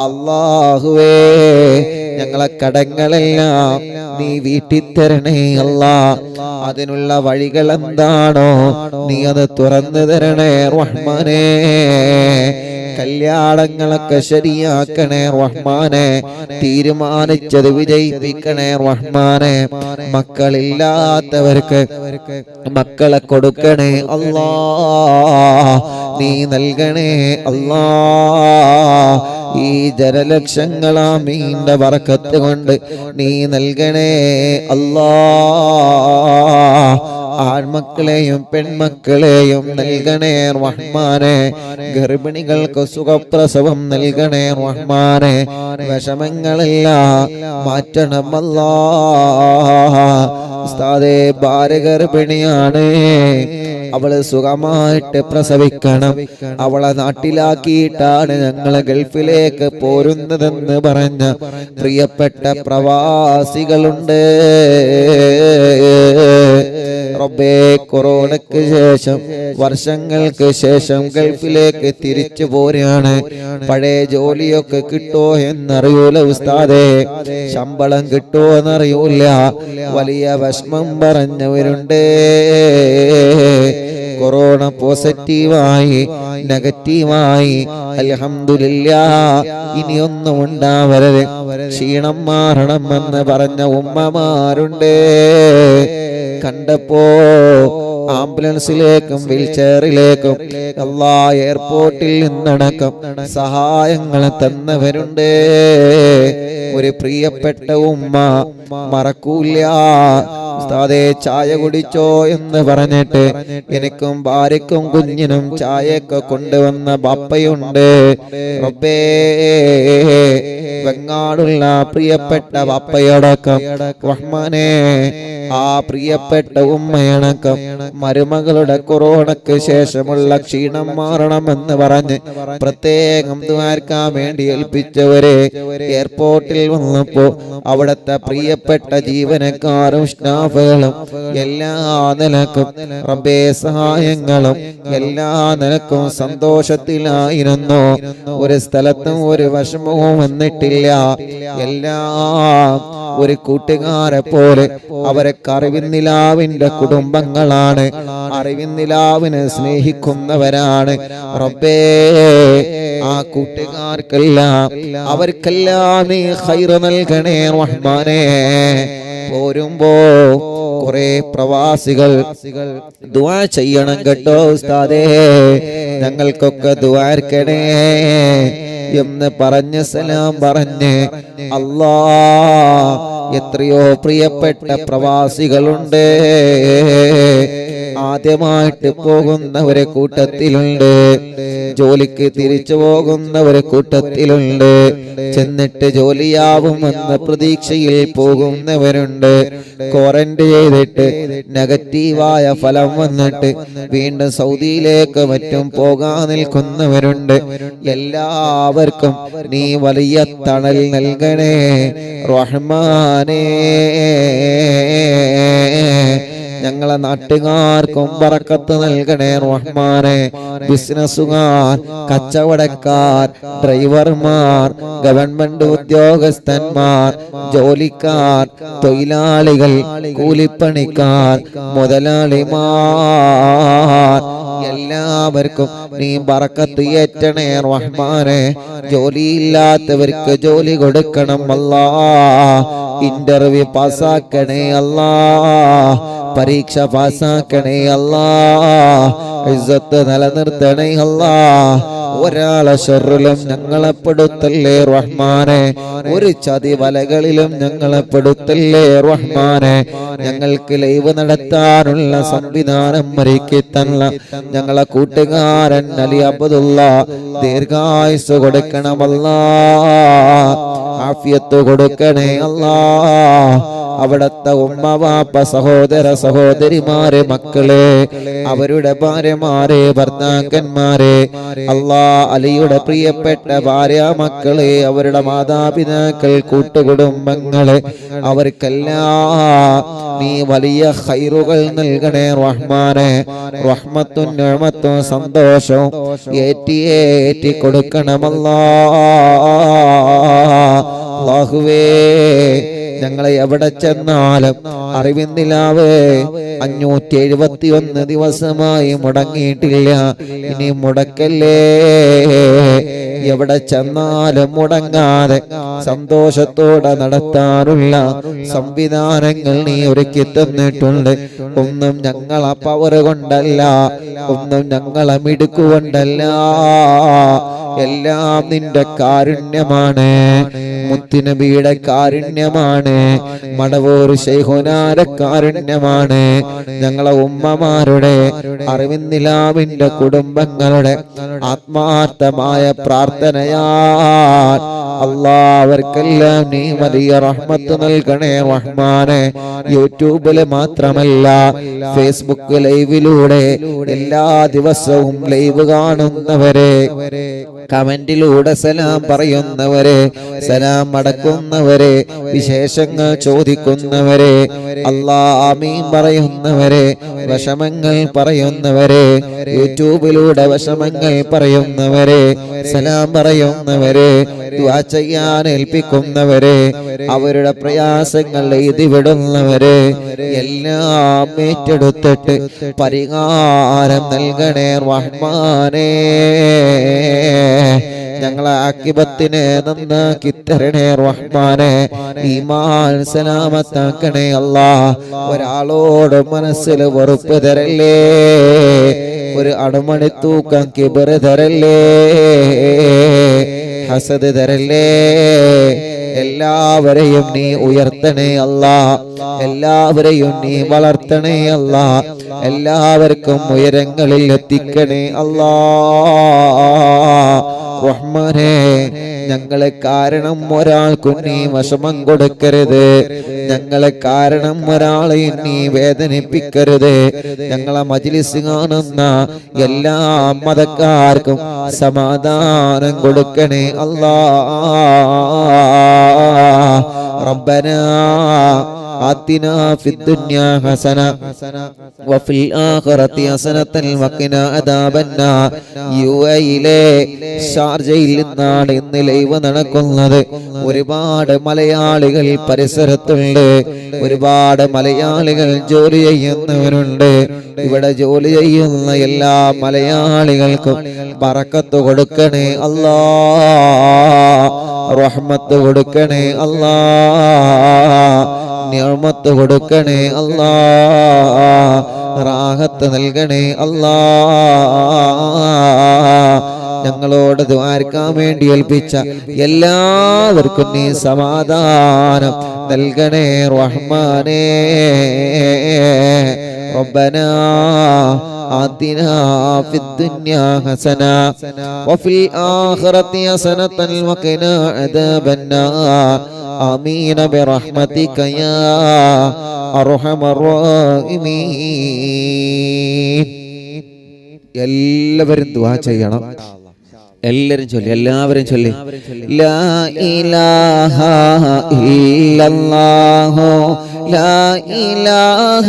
അല്ലാഹുവേ ഞങ്ങളെ കടങ്ങളെല്ലാം നീ വീട്ടിത്തരണേ അല്ലാ. അതിനുള്ള വഴികൾ എന്താണോ നീ അത് തുറന്നു തരണേ റഹ്മാനേ. കല്യാണങ്ങളൊക്കെ ശരിയാക്കണേ റഹ്മാനെ. തീരുമാനിച്ചത് വിജയിപ്പിക്കണേ റഹ്മാനെ. മക്കളില്ലാത്തവർക്ക് മക്കളെ കൊടുക്കണേ അല്ലാ. നീ നൽകണേ അല്ലാ. ഈ ജനലക്ഷങ്ങളാമീന്റെ ബറക്കത്ത് കൊണ്ട് നീ നൽകണേ അല്ലാ. ആൺമക്കളെയും പെൺമക്കളെയും നൽകണേ റഹ്മാനെ. ഗർഭിണികൾക്ക് സുഖപ്രസവം നൽകണേ റഹ്മാനെ. വിഷമങ്ങളെല്ലാം മാറ്റണം അല്ലാ. ഉസ്താദേ ഭാര്യ ഗർഭിണിയാണ്, അവള് സുഖമായിട്ട് പ്രസവിക്കണം, അവളെ നാട്ടിലാക്കിയിട്ടാണ് ഞങ്ങൾ ഗൾഫിലേക്ക് പോരുന്നതെന്ന് പറഞ്ഞ പ്രിയപ്പെട്ട പ്രവാസികളുണ്ട്. റബ്ബേ കൊറോണയ്ക്ക് ശേഷം വർഷങ്ങൾക്ക് ശേഷം ഗൾഫിലേക്ക് തിരിച്ചു പോരാണ്. പഴയ ജോലിയൊക്കെ കിട്ടോ എന്നറിയൂല ഉസ്താദേ, ശമ്പളം കിട്ടോ എന്നറിയൂല. വലിയ വിഷമം പറഞ്ഞവരുണ്ട്. കൊറോണ പോസിറ്റീവായി നെഗറ്റീവായി അൽഹംദുലില്ലാഹ് ഇനിയൊന്നും ഉണ്ടാവരുത്, ക്ഷീണം മാറണമെന്ന് പറഞ്ഞ ഉമ്മമാരുണ്ട്. കണ്ടപ്പോ ആംബുലൻസിലേക്കും വീൽചെയറിലേക്കും എല്ലാ എയർപോർട്ടിൽ നിന്നടക്കം സഹായങ്ങൾ തന്നവരുണ്ട്. ഒരു പ്രിയപ്പെട്ട ഉമ്മ മറക്കൂല. ഉസ്താദേ ചായ കുടിച്ചോ എന്ന് പറഞ്ഞിട്ട് എനിക്കും ഭാര്യക്കും കുഞ്ഞിനും ചായയൊക്കെ കൊണ്ടുവന്ന ബാപ്പയുണ്ട്. റബ്ബേ വെങ്ങാടുള്ള പ്രിയപ്പെട്ട ബാപ്പയടക്കം റഹ്മാനേ ആ പ്രിയപ്പെട്ട ഉമ്മയടക്കം മരുമകളുടെ കൊറോണയ്ക്ക് ശേഷമുള്ള ക്ഷീണം മാറണമെന്ന് പറഞ്ഞ് പ്രത്യേകം ദ്വാരക്കാൻ വേണ്ടി ഏൽപ്പിച്ചവരെ എയർപോർട്ടിൽ വന്നപ്പോ അവിടുത്തെ പ്രിയപ്പെട്ട ജീവനക്കാരും സ്റ്റാഫുകളും എല്ലാ നിലക്കും റബ്ബേ സഹായങ്ങളും എല്ലാ നിലക്കും സന്തോഷത്തിലായിരുന്നു. ഒരു സ്ഥലത്തും ഒരു വിഷമവും വന്നിട്ടില്ല. എല്ലാം ഒരു കൂട്ടുകാരെ പോലെ അവരെ അറിവിന്നിലാവിന്റെ കുടുംബങ്ങളാണ്, അറിവിന്നിലാവിനെ സ്നേഹിക്കുന്നവരാണ്. റബ്ബേ ആ കൂട്ടുകാർക്കെല്ലാം അവർക്കെല്ലാം നീ ഖൈർ നൽകണേ റഹ്മാനേ. പോരുമ്പോ കുറെ പ്രവാസികൾ ദുആ ചെയ്യണം കേട്ടോ ഉസ്താദേ, ഞങ്ങൾക്കൊക്കെ ദുആർക്കണേ എന്ന് പറഞ്ഞ് സലാം പറഞ്ഞ് അല്ലാ എത്രയോ പ്രിയപ്പെട്ട പ്രവാസികളുണ്ട്. ആദ്യമായിട്ട് പോകുന്നവരെ കൂട്ടത്തിലുണ്ട്. ജോലിക്ക് തിരിച്ചു പോകുന്നവർ കൂട്ടത്തിലുണ്ട്, ചെന്നിട്ട് ജോലിയാവുമെന്ന പ്രതീക്ഷയിൽ പോകുന്നവരുണ്ട്, ക്വാറന്റൈൻ ചെയ്തിട്ട് നെഗറ്റീവായ ഫലം വന്നിട്ട് വീണ്ടും സൗദിയിലേക്ക് മറ്റും പോകാൻ നിൽക്കുന്നവരുണ്ട്. എല്ലാവർക്കും നീ വലിയ തണൽ നൽകണേ റഹ്മാനേ. ഞങ്ങളെ നാട്ടുകാർക്കും ബറക്കത്ത് നൽകണേ റഹ്മാനെ. ബിസിനസ്സുകാർ, കച്ചവടക്കാർ, ഡ്രൈവർമാർ, ഗവൺമെന്റ് ഉദ്യോഗസ്ഥന്മാർ, ജോലിക്കാർ, തൊഴിലാളികൾ, കൂലിപ്പണിക്കാർ, മുതലാളിമാർ, എല്ലാവർക്കും നീ ബറക്കത്ത് ഏറ്റണേ റഹ്മാനെ. ജോലിയില്ലാത്തവർക്ക് ജോലി കൊടുക്കണം അല്ലാ. ഇന്റർവ്യൂ പാസ്സാക്കണേ അല്ലാ. പരീക്ഷ പാസ്സാക്കണേ അല്ലാ. ഇസ്സത്ത് നിലനിർത്തണേ അല്ലാ. ഒരാളെ ശർറിലും ഞങ്ങളെ പെടുത്തല്ലേ റഹ്മാനെ. ഒരു ചതി വലകളിലും ഞങ്ങളെ പെടുത്തല്ലേ റഹ്മാനെ. ഞങ്ങൾക്ക് ലൈവ് നടത്താനുള്ള സംവിധാനം ഒരുക്കി തന്ന ഞങ്ങളെ കൂട്ടുകാരൻ അലി അബ്ദുള്ള ദീർഘായുസ് കൊടുക്കണമല്ലാ. ആഫിയത്ത് കൊടുക്കണേ അല്ലാ. അവിടത്തെ ഉമ്മ വാപ്പ സഹോദര സഹോദരിമാരെ മക്കളെ അവരുടെ ഭാര്യമാരെ ഭർത്താക്കന്മാരെ അല്ലാ അലിയുടെ പ്രിയപ്പെട്ട ഭാര്യ മക്കളെ അവരുടെ മാതാപിതാക്കൾ കൂട്ടുകുടുംബങ്ങളെ അവർക്കെല്ലാം നീ വലിയ ഖൈറുകൾ നൽകണേ റഹ്മാനെ. റഹ്മത്തും നിഅമത്തും സന്തോഷവും ഏറ്റി കൊടുക്കണമല്ലാ. അല്ലാഹുവേ ഞങ്ങളെ എവിടെ ചെന്നാലും അറിവിന്നിലാവ് 571 ദിവസമായി മുടങ്ങിയിട്ടില്ല. ഇനി മുടക്കല്ലേ. എവിടെ ചെന്നാലും മുടങ്ങാതെ സന്തോഷത്തോടെ നടത്താനുള്ള സംവിധാനങ്ങൾ നീ ഒരുക്കി തന്നിട്ടുണ്ട്. ഒന്നും ഞങ്ങളെ പവർ കൊണ്ടല്ല, ഒന്നും ഞങ്ങളെ മിടുക്കുകൊണ്ടല്ല, എല്ലാം നിന്റെ കാരുണ്യമാണ്, മുത്തുനബിയുടെ കാരുണ്യമാണ്, മടവൂർ ശൈഖുനാന്റെ കാരുണ്യമാണ്, ഞങ്ങളെ ഉമ്മമാരുടെ അറിവിന്നിലാവിന്റെ കുടുംബങ്ങളുടെ ആത്മാർത്ഥമായ പ്രാർത്ഥനയാ അല്ലാ. അവർക്കെല്ലാം നീ വലിയ റഹ്മത്ത് നൽകണേ റഹ്മാനെ. യൂട്യൂബില് മാത്രമല്ല ഫേസ്ബുക്ക് ലൈവിലൂടെ എല്ലാ ദിവസവും ലൈവ് കാണുന്നവരെ, കമന്റിലൂടെ സലാം പറയുന്നവരെ, സലാം മടക്കുന്നവരെ, വിശേഷങ്ങൾ ചോദിക്കുന്നവരെ, അല്ലാ ആമീൻ പറയുന്നവരെ, വിഷമങ്ങൾ പറയുന്നവരെ, യൂട്യൂബിലൂടെ വിഷമങ്ങൾ പറയുന്നവരെ, സലാം പറയുന്നവരെ, ദുആ ചെയ്യാൻ ഏൽപ്പിക്കുന്നവരെ, അവരുടെ പ്രയാസങ്ങൾ എഴുതിവിടുന്നവരെ എല്ലാം ഏറ്റെടുത്തിട്ട് പരിഹാരം നൽകണേ റഹ്മാനേ. ഞങ്ങളെ ആക്കിബത്തിനെ നന്നാക്കി തരണേ റഹ്മാനെ. ഈമാൻ സലാമത്താക്കണേ അല്ലാ. ഒരാളോട് മനസ്സിൽ വെറുപ്പ് തരല്ലേ, ഒരു അണുമണി തൂക്കം കിബറ് തരല്ലേ, ഹസദ് തരല്ലേ. എല്ലാവരെയും നീ ഉയർത്തണേ അല്ലാ. എല്ലാവരെയും നീ വളർത്തണേ അല്ലാ. എല്ലാവർക്കും ഉയരങ്ങളിൽ എത്തിക്കണേ അല്ലാ. റഹ്മാനേ, ഞങ്ങളെ കാരണം ഒരാൾക്കും നീ വിഷമം കൊടുക്കരുത്. ഞങ്ങളെ കാരണം ഒരാളെയും നീ വേദനിപ്പിക്കരുത്. ഞങ്ങളെ മജ്ലിസ് കാണുന്ന എല്ലാ മതക്കാർക്കും സമാധാനം കൊടുക്കണേ അല്ലാ. റബ്ബനാ آتنا في الدنيا حسنة وفي الآخرة حسنة وقنا عذاب النار. യുഎഇയിലെ ഷാർജയിൽ നിന്നാണ് ഇന്ന് ലൈവ് നടക്കുന്നത്. ഒരുപാട് മലയാളികൾ പരിസരത്തുണ്ട്, ഒരുപാട് മലയാളികൾ ജോലി ചെയ്യുന്നവരുണ്ട്. ഇവിടെ ജോലി ചെയ്യുന്ന എല്ലാ മലയാളികൾക്കും ബറക്കത്ത് കൊടുക്കണേ അല്ലാ, റഹ്മത്ത് കൊടുക്കണേ അല്ലാ, നിഅമത്ത് കൊടുക്കണേ അല്ലാ, റാഹത്ത് നൽകണേ അല്ലാ. ഞങ്ങളോട് ദ്വാരക്കാൻ വേണ്ടി ഏൽപ്പിച്ച എല്ലാവർക്കും നീ സമാധാനം നൽകണേ റഹ്മാനേ. റബ്ബനാ ആതിനാ ഫിദ് الدنيا حسنة وفي الآخرة حسنة وقنا عذاب النار آمين برحمتك يا أرحم الراحمين. എല്ലാവരും ദുആ ചെയ്യണം. എല്ലാവരും ചൊല്ലി ലാ ഇലാഹ ഇല്ലല്ലാഹു ലാ ഇലാഹ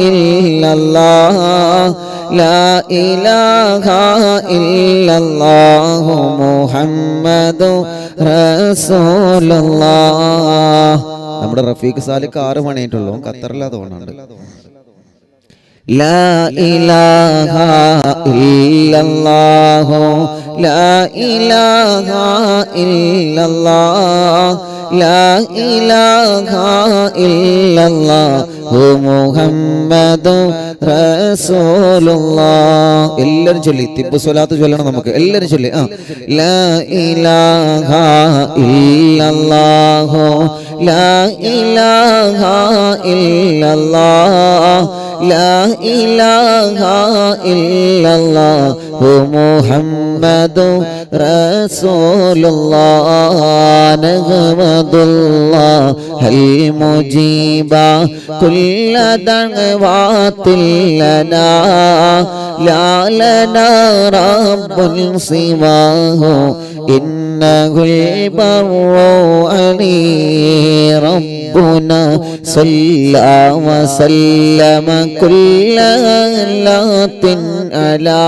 ഇല്ലല്ലാഹ് ലാ ഇലാഹ ഇല്ലല്ലാഹു മുഹമ്മദു റസൂലുള്ളാഹ്. നമ്മുടെ റഫീഖ് സാലിക്ക് 6 മണിയായിട്ടുള്ളൂ, ഖത്തറിലാ തോന്നുന്നുണ്ട്. لا إله إلا الله لا إله إلا الله لا إله إلا الله محمد رسول الله. എല്ലാവരും ചൊല്ലി തിബ്ബ് സ്വലാത്ത് ചൊല്ലണം. നമുക്ക് എല്ലാവരും ചൊല്ലി لا إله إلا الله لا إله إلا الله لا إله إلا الله محمد رسول الله. نحمد الله المجيب كل دعوات لنا لا لنا رب سواه إنه البر علي ربنا صلى وسلم كل لات على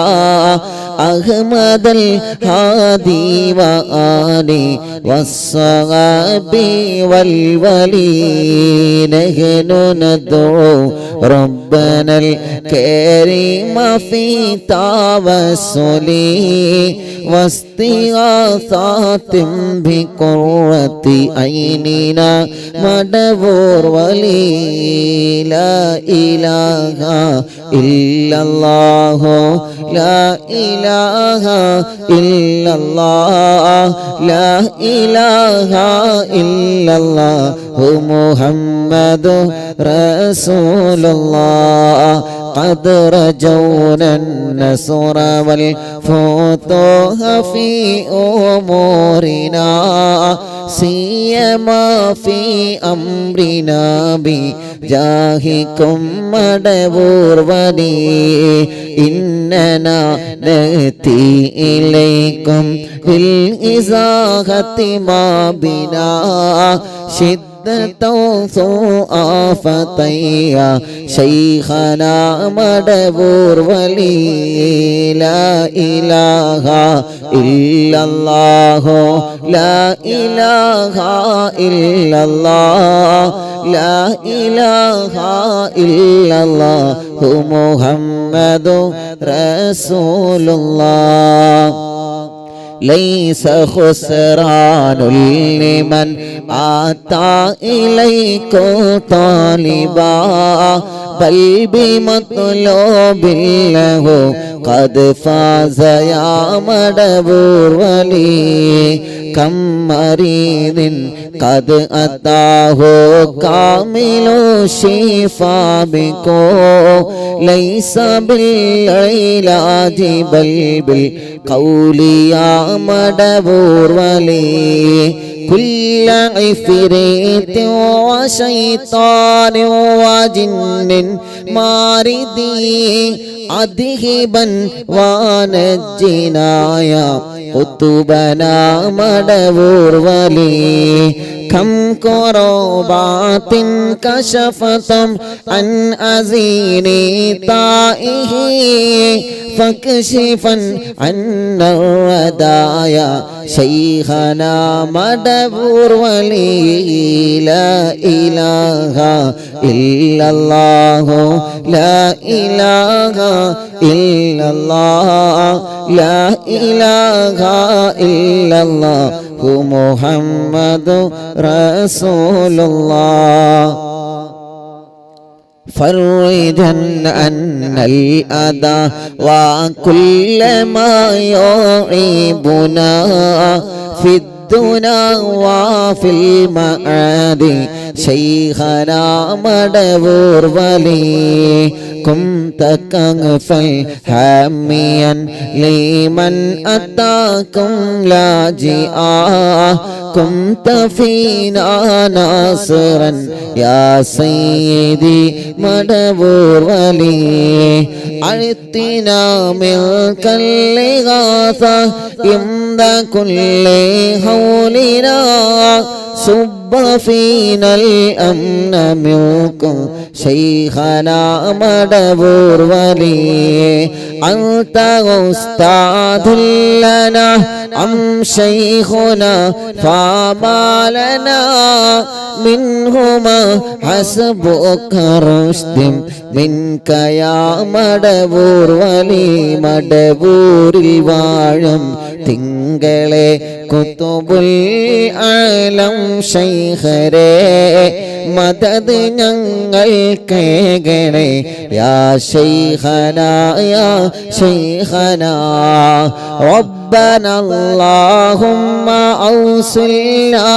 أحمد الهادي وآله والصحاب والولي. نحن ندعو ربنا الكريم في توسل واستغاثات بقرة عيننا مدبور ولي. لا إله إلا الله لا إله إلا الله لا إله إلا الله محمد رسول الله. قد رجونا النصر والفتوح في أمورنا سيما في أمرنا بجاهكم مدبور ولي. إننا نأتي إليكم بالإزاحة ما بنا فتيا شيخنا مدبور ولي. لا إله إلا الله لا إله إلا الله لا إله إلا الله محمد رسول الله. ليس خسران لمن آتى إليكم طالبا بل بمطلوب له قد فاز يا مدبور ولي. كم مريض قد أتاه كامل الشفاء بكم ليس بالعلاج بل بالقول يا مدبور ولي. كل عفريت وشيطان وجن ماردي أذهبا ونجنا يا قطبنا مدبور ولي. كم كربات كشفتم عن أزين طائه فاكشفا عنا الردايا شيخنا مدبور ولي. لا إله إلا الله لا إله إلا الله لا إله إلا الله محمد رسول الله. فرجا أن الأذى وكل ما يعيبنا في الدنيا وفي المعاد شيخنا مدبور ولي. كنت كغفا حاميا لمن أتاكم لاجئا كنت فينا ناصرا يا سيدي مدبور ولي أعطنا منك الإغاثة عند كل حولنا صب فينا الأمن منكم شيخنا مدبور ولي أنت أستاذ لنا أم شيخنا فما لنا منهما حسبك رشد منك يا مدبور ولي مدبور الواഴം തിങ്കളെ കുതുബുൽ ആലം ശൈഖരേ മദദ് ഞങ്ങൾക്കേകണേ യാ ശൈഖനാ യാ ശൈഖനാ ربنا اللهم أوصلنا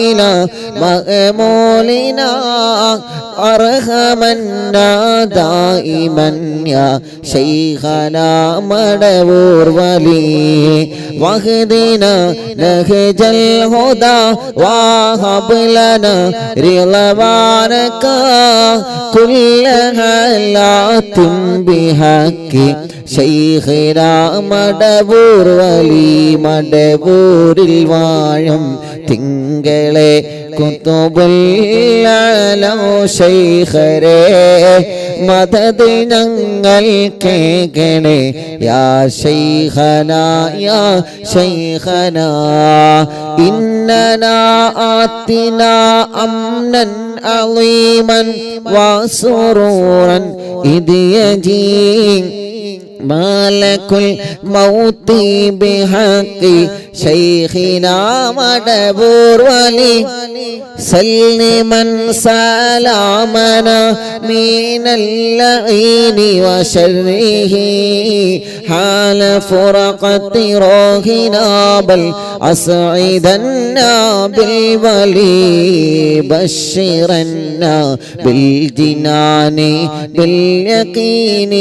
إلى مأمولنا أرحمنا دائما يا شيخنا مدبور ولي واهدنا نهج الهدى وهب لنا رضوانك كل حالات بحق شيخنا مدبور ولي مدبور الواഴം തിങ്കളെ കുതുബുൽ ആലം ശൈഖരേ മദദ് ഞങ്ങൾക്കേകണേ യാ ശൈഖനാ യാ ശൈഖനാ ഇന്നനാ ആതിനാ അംനൻ അളീമൻ വസുറൂറൻ ഇദ് യജീ مالك الموت بحق شيخنا مدبور ولي سلما سلامنا من اللعين وشره حال فرقة روحنا بل أسعدنا بالولي بشرنا بالجنان باليقين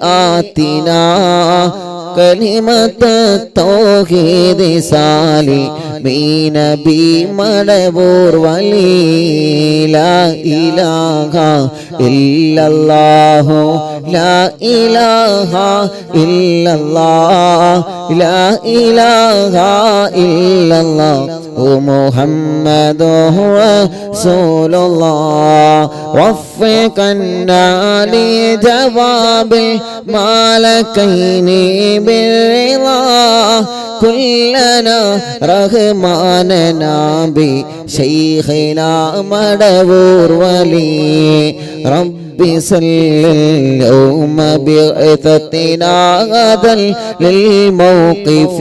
آتنا كلمة التوحيد سالمين بمدبور ولي لا إله إلا الله لا إله إلا الله لا إله إلا الله محمد رسول الله وفقنا لجواب الملكين بالرضا كلنا رحماننا بشيخنا مدبور ولي رب صل اليوم بعثتنا غدا للموقف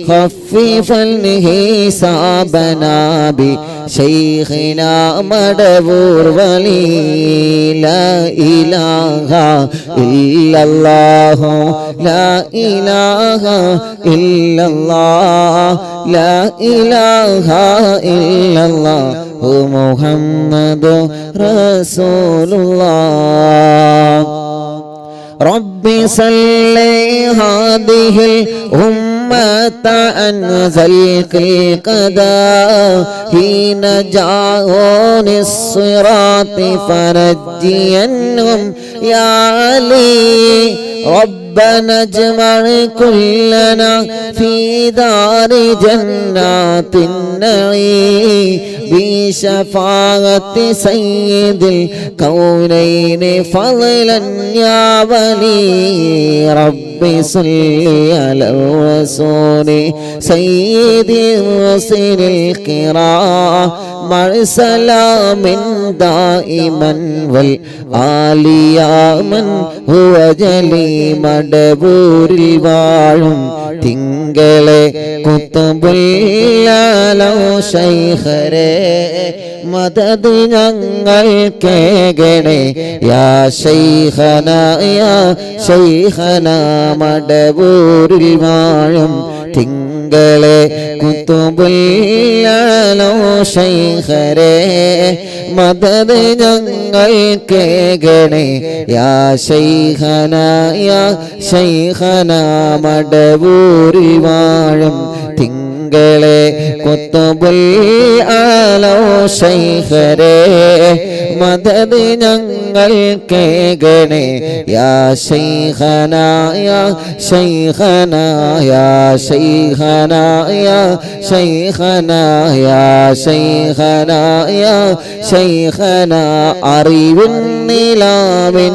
خففا حسابنا بشيخنا مدبور ولي لا إله إلا الله لا إله إلا الله لا إله إلا الله محمد رسول الله رب صل هذه الأمة أنزل القضاء حين جاءون الصراط فرجينهم يا علي ربنا اجمع كلنا في دار جنات النعيم بشفاعة سيد الكونين فضلا يا ولي رب صل على الرسول سيد الرسل الكرام مع سلام دائما والآل يا من هو جلي مدبور الواഴം തിങ്കളെ കുതുബുൽ ആലം ശൈഖരേ മദദ് ഞങ്ങൾക്കേകണേ യാ ശൈഖനാ യാ ശൈഖനാ മടബൂരിൽ വാഴും തിങ്കളെ തിങ്കളെ കുത്തുബുല്ലാലോ ശൈഖരേ മദദ് ഞങ്ങൾ കേകണേ യാ ശൈഖന യാ ശൈഖന മടവൂരിൽ വാഴും തിങ്കളെ കുത്തുബുല്ലാലോ ശൈഖരേ മദദ് ഞങ്ങൾ കേകണേ യാ ശൈഖന യാ ശൈഖന യാ ശൈഖന യാ ശൈഖന യാ ശൈഖന യാ ശൈഖന അറിവിൻ നിലാവിൻ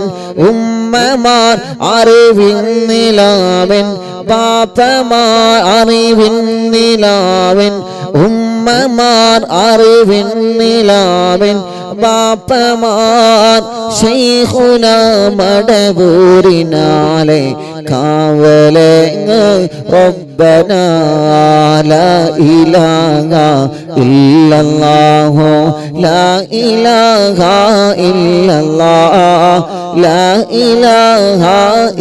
ഉമ്മമാർ അറിവിൻ നിലാവിൻ പാപ്പമാർ അറിവിൻ നിലാവിൻ ഉമ്മമാർ അറിവിൻ നിലാവിൻ ബാപ്പമാർ ശൈഖുന മടവൂരിനാലെ കാവലങ്ങ് റബ്ബന ലാ ഇലാഹ ഇല്ലല്ലാഹു ലാ ഇലാഹ ഇല്ലല്ലാഹ് ലാ ഇലാഹ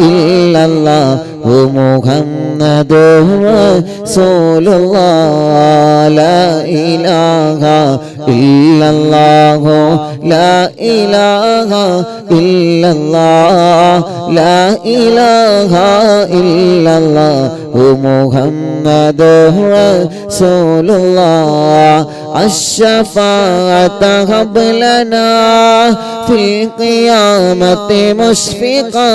ഇല്ലല്ലാഹു മുഹമ്മദുർ റസൂലുള്ളാഹ് ലാ ഇലാഹ ഇല്ലല്ലാഹു ലാ ഇലാഹ ഇല്ലല്ലാഹ് ലാ ഇലാഹ ഇല്ലല്ലാഹു മുഹമ്മദുർ റസൂലുള്ളാഹ് الشفاعة هب لنا في القيامة مشفقا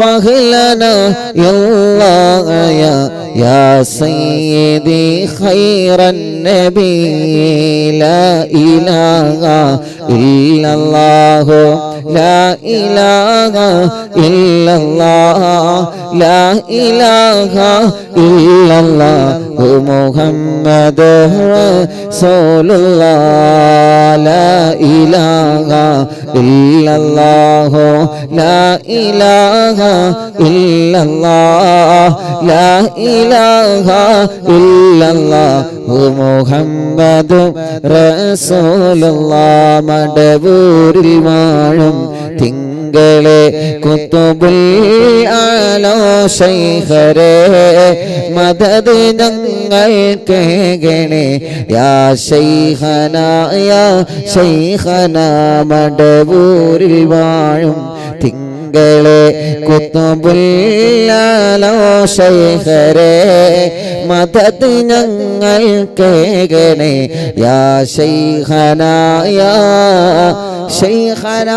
وهلنا يا الله يا سيدي خير النبي لا إله إلا الله لا إله إلا الله لا إله إلا الله محمد رسول الله لا إله إلا الله لا إله إلا الله لا إله إلا الله محمد رسول الله മടവൂരിൽ വാഴും തിങ്കളെ കുത്തുബുൽ ആലോ ശൈഖരേ മദദ് ഞങ്ങൾ കേകണേ യാ ശൈഖന യാ ശൈഖന മടവൂരിൽ വാഴും തിങ്കളെ കുത്തുബുൽ ആലോ ശൈഖരേ മദദ് ഞങ്ങൾ കേകണേ യാ ശൈഖന യാ ശൈഖന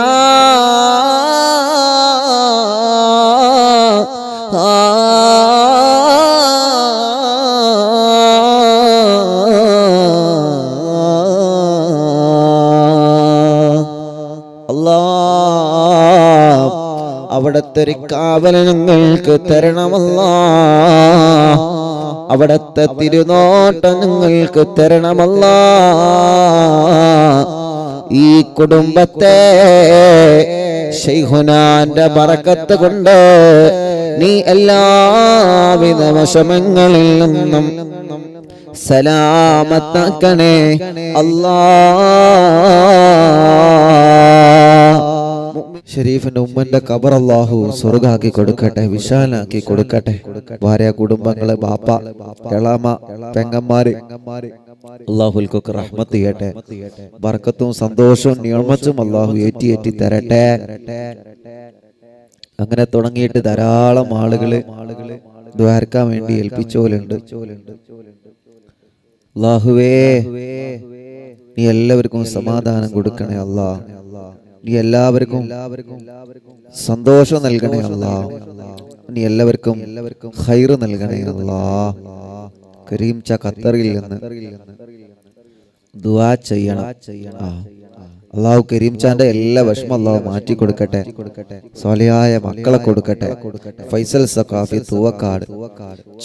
അവിടത്തെ ഒരു കാവൽ ഞങ്ങൾക്ക് തരണമല്ലാ അവിടത്തെ തിരുനോട്ടം ഞങ്ങൾക്ക് തരണമല്ലാ ഈ കുടുംബത്തെ ശൈഖുനാന്റെ ബറക്കത്ത് കൊണ്ട് നീ എല്ലാവിധ വിഷമങ്ങളിൽ നിന്നും സലാമത്താക്കണേ അല്ലാ. ഷരീഫിന്റെ ഉമ്മന്റെ ഖബർ അല്ലാഹു സ്വർഗാക്കി കൊടുക്കട്ടെ, വിശാലാക്കി കൊടുക്കട്ടെ. ഭാര്യ, കുടുംബങ്ങള്, ബാപ്പ, എളാമ, പെങ്ങന്മാര് അല്ലാഹുൽക്കൊക്കെ റഹ്മത്ത് ചെയ്യട്ടെ. ബർക്കത്തും സന്തോഷവും നിഅമത്തും അല്ലാഹു ഏറ്റി തരട്ടെ. അങ്ങനെ തുടങ്ങിയിട്ട് ധാരാളം ആളുകള് ദ്വാരക്കാൻ വേണ്ടി ഏൽപ്പിച്ചോലുണ്ട്. അല്ലാഹുവേ, നീ എല്ലാവർക്കും സമാധാനം കൊടുക്കണേ അല്ലാ. നീ എല്ലാവർക്കും സന്തോഷം നൽകണേ അല്ലാ. നീ എല്ലാവർക്കും ഖൈറ് നൽകണേ അല്ലാ. കരീം ച ഖത്തറിൽ നിന്ന് ദുആ ചെയ്യണം. അല്ലാഹു കരീം ചാന്റെ എല്ലാ വിഷമം അല്ലാഹു മാറ്റി കൊടുക്കട്ടെ. സ്വാലിഹായ മക്കളെ കൊടുക്കട്ടെ. ഫൈസൽ സഖാഫി തൂവക്കാട്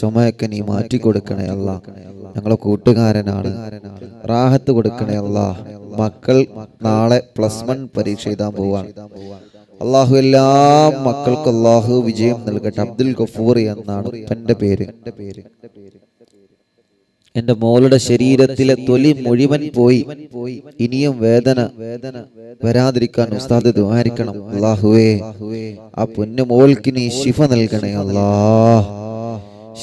ചുമയൊക്കെ നീ മാറ്റി കൊടുക്കണേ അല്ലാ. ഞങ്ങളെ കൂട്ടുകാരനാണ്, റാഹത്ത് കൊടുക്കണേ അല്ലാ. മക്കൾ നാളെ +1 പരീക്ഷ എഴുതാൻ പോവാണ്. അല്ലാഹു എല്ലാ മക്കൾക്കും അല്ലാഹു വിജയം നൽകട്ടെ. അബ്ദുൽ ഗഫൂർ എന്നാണ് എന്റെ പേര്. എന്റെ മോളുടെ ശരീരത്തിലെ തൊലി മുഴുവൻ പോയി. ഇനിയും വേദന വരാതിരിക്കാൻ ഉസ്താദ് ദുആരിക്കണം. അല്ലാഹുവേ, ആ പൊന്നു മോൾക്ക് നീ ശിഫ നൽകണേ അല്ലാ.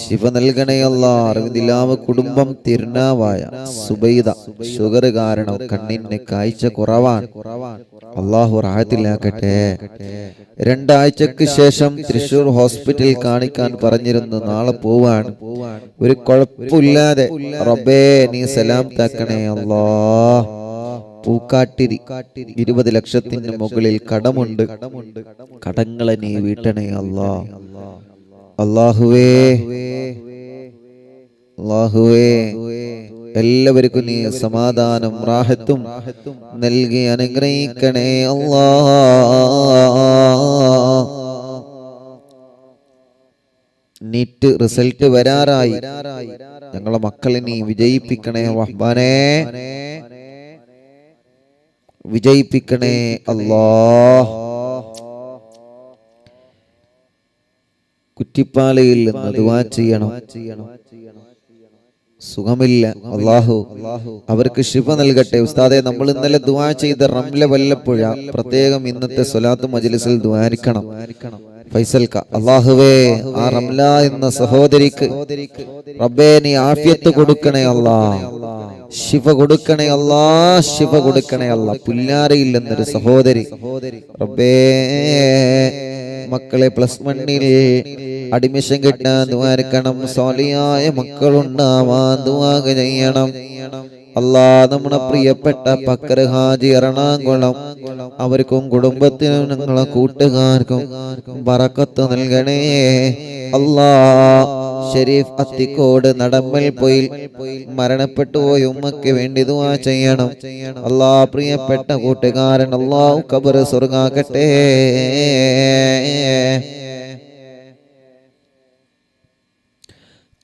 ശിഫ നൽകണേ അല്ലാ. അറിവിന്ദിലാവ് കുടുംബം തിരുനാവായ സുബൈദ ഷുഗർ കാരണം കണ്ണിന് കാഴ്ച കുറവാണ്. അള്ളാഹു റാഹത്തിലാക്കട്ടെ. 2 ആഴ്ചക്ക് ശേഷം തൃശൂർ ഹോസ്പിറ്റലിൽ കാണിക്കാൻ പറഞ്ഞിരുന്നു. നാളെ പോവാണ്. ഒരു കുഴപ്പമില്ലാതെ റബ്ബേ നീ സലാം താക്കണേ അല്ലാ. പൂക്കാട്ടിരി 20 ലക്ഷത്തിന് മുകളിൽ കടമുണ്ട്. കടങ്ങളെ നീ വീട്ടണേ അല്ലാ. അല്ലാഹുവേ അല്ലാഹുവേ എല്ലാവർക്കും നീ സമാധാനം റാഹത്തും നൽകി അനുഗ്രഹിക്കണേ അല്ലാ. NEET result വരാറായി. ഞങ്ങളെ മക്കളെ നീ വിജയിപ്പിക്കണേ റഹ്മാനേ, വിജയിപ്പിക്കണേ അല്ലാ. കുറ്റിപ്പാലയിൽ നിന്ന് ദുആ ചെയ്യണം. സുഖമില്ല, അല്ലാഹു അവർക്ക് ശിഫ നൽകട്ടെ. ഉസ്താദെ, നമ്മൾ ഇന്നലെ ദുആ ചെയ്ത റംല വല്ലപ്പുഴ പ്രത്യേകം ഇന്നത്തെ സ്വലാത്ത് മജ്ലിസിൽ ദുആരിക്കണം. ഫൈസൽക്ക, അല്ലാഹുവേ ആ റംല എന്ന സഹോദരിക്ക് റബ്ബേ നീ ആഫിയത്ത് കൊടുക്കണേ അല്ലാ, ശിഫ കൊടുക്കണേ അല്ലാ, ശിഫ കൊടുക്കണേ അല്ലാ. പുല്ലാരയിൽ എന്നൊരു സഹോദരി റബ്ബേ മക്കളെ +1 അഡ്മിഷൻ കിട്ടാൻ ദുആരിക്കണം. സ്വാലിഹായ മക്കളുണ്ടാവാൻ ദുആ ചെയ്യണം അല്ലാ. നമ്മുടെ പ്രിയപ്പെട്ട പക്കർ ഹാജി എറണാകുളം, അവർക്കും കുടുംബത്തിനും ഞങ്ങളെ കൂട്ടുകാർക്കും ബറക്കത്ത് നൽകണേ അല്ലാ. ഷരീഫ് അത്തിക്കോട് നടമ്മൽ പോയി മരണപ്പെട്ടു പോയി ഉമ്മക്ക് വേണ്ടി ദുആ ചെയ്യണം അല്ലാ. പ്രിയപ്പെട്ട കൂട്ടുകാരൻ അല്ലാഹു ഖബർ സ്വർഗ്ഗാക്കട്ടെ.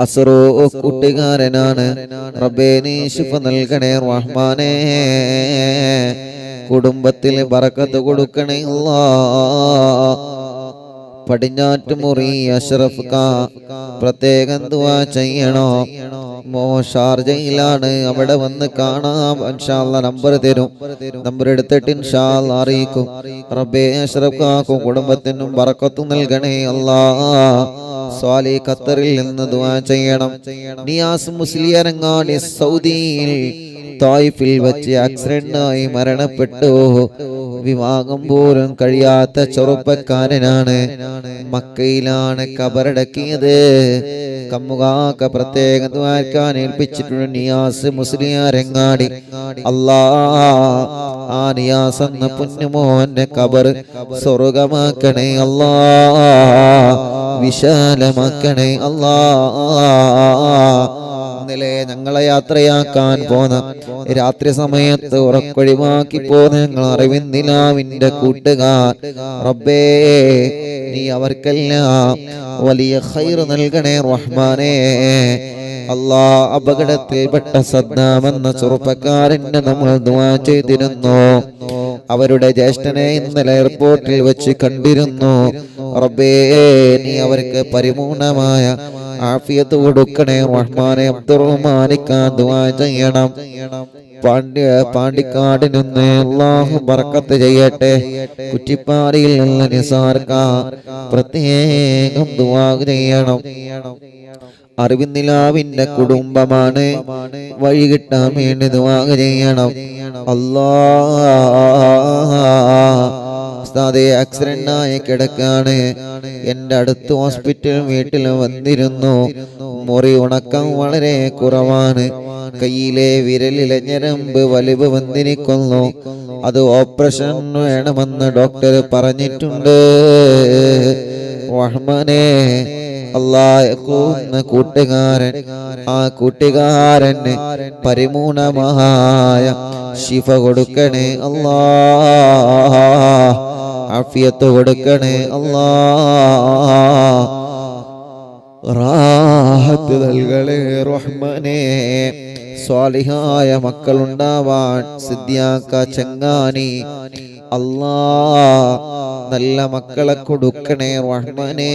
അസ്റോ കൂട്ടുകാരനാണ്. റബ്ബേ നീ ശിഫ നൽകണേ റഹ്മാനേ, കുടുംബത്തിൽ ബറക്കത്ത് കൊടുക്കണേ അല്ലാ. പടിഞ്ഞാറ്റുമുറി അഷ്റഫ് കാ പ്രത്യേകം ദുആ ചെയ്യണോ. ഷാർജയിലാണ്, അവിടെ വന്ന് കാണാം ഇൻഷാ അല്ലാഹ്. നമ്പർ തരും, നമ്പർ എടുത്തിട്ട് ഇൻഷാ അല്ലാഹ് അറിയിക്കും. റബ്ബേ അഷ്റഫ് കാക്കും കുടുംബത്തിനും ബറക്കത്ത് നൽകണേ അല്ലാ. സ്വാലി ഖത്തറിൽ നിന്ന് ദുആ ചെയ്യണം. നിയാസ് മുസ്ലിയാരങ്ങാടി സൗദിയിൽ തായിഫിൽ വെച്ച് ആക്സിഡന്റായി മരണപ്പെട്ടു. വിവാഹം പോലും കഴിയാത്ത ചെറുപ്പക്കാരനാണ്. മക്കയിലാണ് കബറടക്കിയത്. കമ്മുകാക്ക പ്രത്യേകം ദ്വാരക്കാൻ ഏൽപ്പിച്ചിട്ടുണ്ട്. നിയാസ് മുസ്ലിയാരങ്ങാടി അല്ലാ, ആ നിയാസ് എന്ന പുണ്യമോന്റെ കബർ സ്വർഗമാക്കണേ അല്ലാ, വിശാലമാക്കണേ അല്ലാ. ഇന്നലെ ഞങ്ങളെ യാത്രയാക്കാൻ പോന്ന രാത്രി സമയത്ത് ഉറക്കൊഴിവാക്കി പോന്ന ഞങ്ങൾ അറിവിന്ദിലാവിന്റെ കൂട്ടുകാർ റബ്ബേ നീ അവർക്കെല്ലാം വലിയ ഖൈർ നൽകണേ റഹ്മാനേ അല്ലാ. അപകടത്തിൽപ്പെട്ട സദ്ദാം എന്ന ചെറുപ്പക്കാരന് നമ്മൾ ദുആ ചെയ്തിരുന്നു. അവരുടെ ജ്യേഷ്ഠനെ ഇന്നലെ എയർപോർട്ടിൽ വെച്ച് കണ്ടിരുന്നു. റബ്ബേ നീ അവർക്ക് പരിപൂർണമായ ആഫിയത്ത് കൊടുക്കണേ റഹ്മാനെ. അബ്ദുറഹ്മാനിക്കാൻ ദുആ ചെയ്യണം. പാണ്ടിക്കാട് നിന്ന് അല്ലാഹു ബറക്കത്ത് ചെയ്യട്ടെ. കുറ്റിപ്പാടിയിൽ നിന്ന് നിസാർക്ക പ്രത്യേകം ദുആ ചെയ്യണം. അറിവിന്ദിലാവിന്റെ കുടുംബമാണ്, വഴി കിട്ടാൻ വേണ്ടി ദുആ ചെയ്യണം അല്ലാ. ഉസ്താദേ ആക്സിഡന്റ് ആയി കിടക്കാണ്. എന്റെ അടുത്ത് ഹോസ്പിറ്റൽ വീട്ടിൽ വന്നിരുന്നു. മുറി ഉണക്കം വളരെ കുറവാണ്. കയ്യിലെ വിരലിലെ ഞരമ്പ് വലിവ് വന്നിരിക്കുന്നു. അത് ഓപ്പറേഷൻ വേണമെന്ന് ഡോക്ടർ പറഞ്ഞിട്ടുണ്ട്. റഹ്മാനേ അല്ലാഹ് കൂട്ടുകാരൻ, ആ കൂട്ടുകാരന് പരിപൂർണമായ ശിഫ കൊടുക്കണേ അല്ലാ, ആഫിയത്ത് കൊടുക്കണേ അല്ലാ, റാഹത്ത് നൽകണേ റഹ്മാനേ. സ്വാലിഹായ മക്കളുണ്ടാവാൻ സിദ്ദിയാക്ക ചങ്ങാനി അല്ലാ നല്ല മക്കളെ കൊടുക്കണേ റഹ്മാനേ.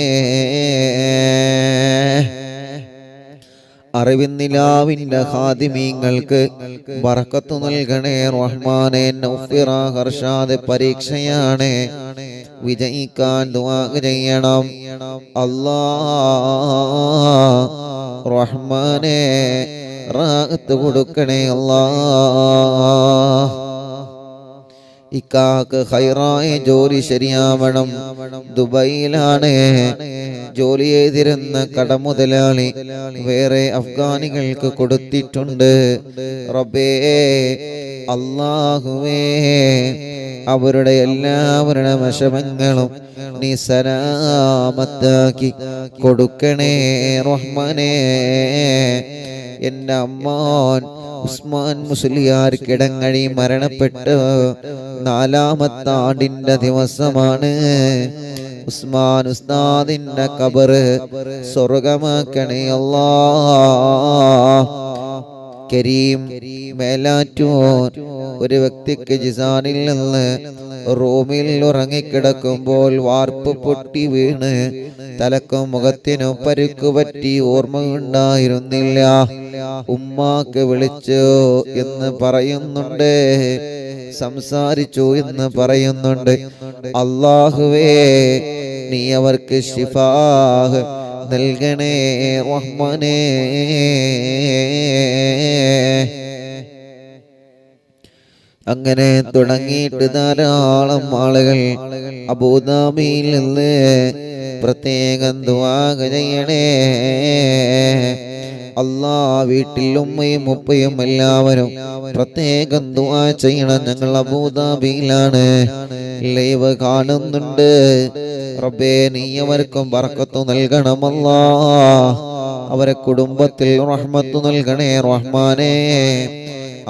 അറിവിന്നിലാവിന്റെ ഖാദിമീങ്ങൾക്ക് ബറക്കത്ത് നൽകണേ റഹ്മാനെ. നൗഫിറ ഹർഷാദ് പരീക്ഷയാണ്, വിജയിക്കാൻ ദുആ ചെയ്യണം അല്ലാഹ്. റഹ്മാനെ റാഹത്ത് കൊടുക്കണേ അല്ലാഹ്. ഇക്കാക്ക് ഹൈറായ ജോലി ശരിയാവണം. ദുബൈയിലാണ് ജോലി ചെയ്തിരുന്ന കടമുതലാളി വേറെ അഫ്ഗാനികൾക്ക് കൊടുത്തിട്ടുണ്ട്. റബ്ബേ അല്ലാഹുവേ, അവരുടെ എല്ലാവരുടെ വിഷമങ്ങളും നീ സലാമത്താക്കി കൊടുക്കണേ റഹ്മാനേ. എൻ്റെ അമ്മാൻ ഉസ്മാൻ മുസ്ലിയാർ കിടങ്ങഴി മരണപ്പെട്ട് 4ാമത്തെ ആണ്ടിന്റെ ദിവസമാണ്. ഉസ്മാൻ ഉസ്താദിന്റെ ഖബറ് സ്വർഗമാക്കണേ അല്ലാഹ്. കരീം മേലാറ്റൂർ ഒരു വ്യക്തിക്ക് ജിസാനിൽ നിന്ന് റൂമിൽ ഉറങ്ങിക്കിടക്കുമ്പോൾ വാർപ്പ് പൊട്ടി വീണ് തലക്കും മുഖത്തിനും പരുക്ക് പറ്റി ഓർമ്മയുണ്ടായിരുന്നില്ല. ഉമ്മാക്ക് വിളിച്ചു എന്ന് പറയുന്നുണ്ട്, സംസാരിച്ചു എന്ന് പറയുന്നുണ്ട്. അല്ലാഹുവേ, നീ അവർക്ക് ശിഫാഹ് നൽകണേ റഹ്മാനേ. അങ്ങനെ തുടങ്ങിയിട്ട് ധാരാളം ആളുകൾ അബൂദാബിയിൽ നിന്ന് പ്രത്യേകം ദുആ ചെയ്യണേ അല്ലാ. വീട്ടിൽ ഉമ്മയും ഉപ്പയും എല്ലാവരും പ്രത്യേകം ദുആ ചെയ്യണം. ഞങ്ങൾ അബൂദാബിയിലാണ്, ലൈവ് കാണുന്നുണ്ട്. റബ്ബേ, നീ അവർക്കും ബർക്കത്ത് നൽകണം അല്ലാ. അവരെ കുടുംബത്തിൽ റഹ്മത്ത് നൽകണേ റഹ്മാനേ.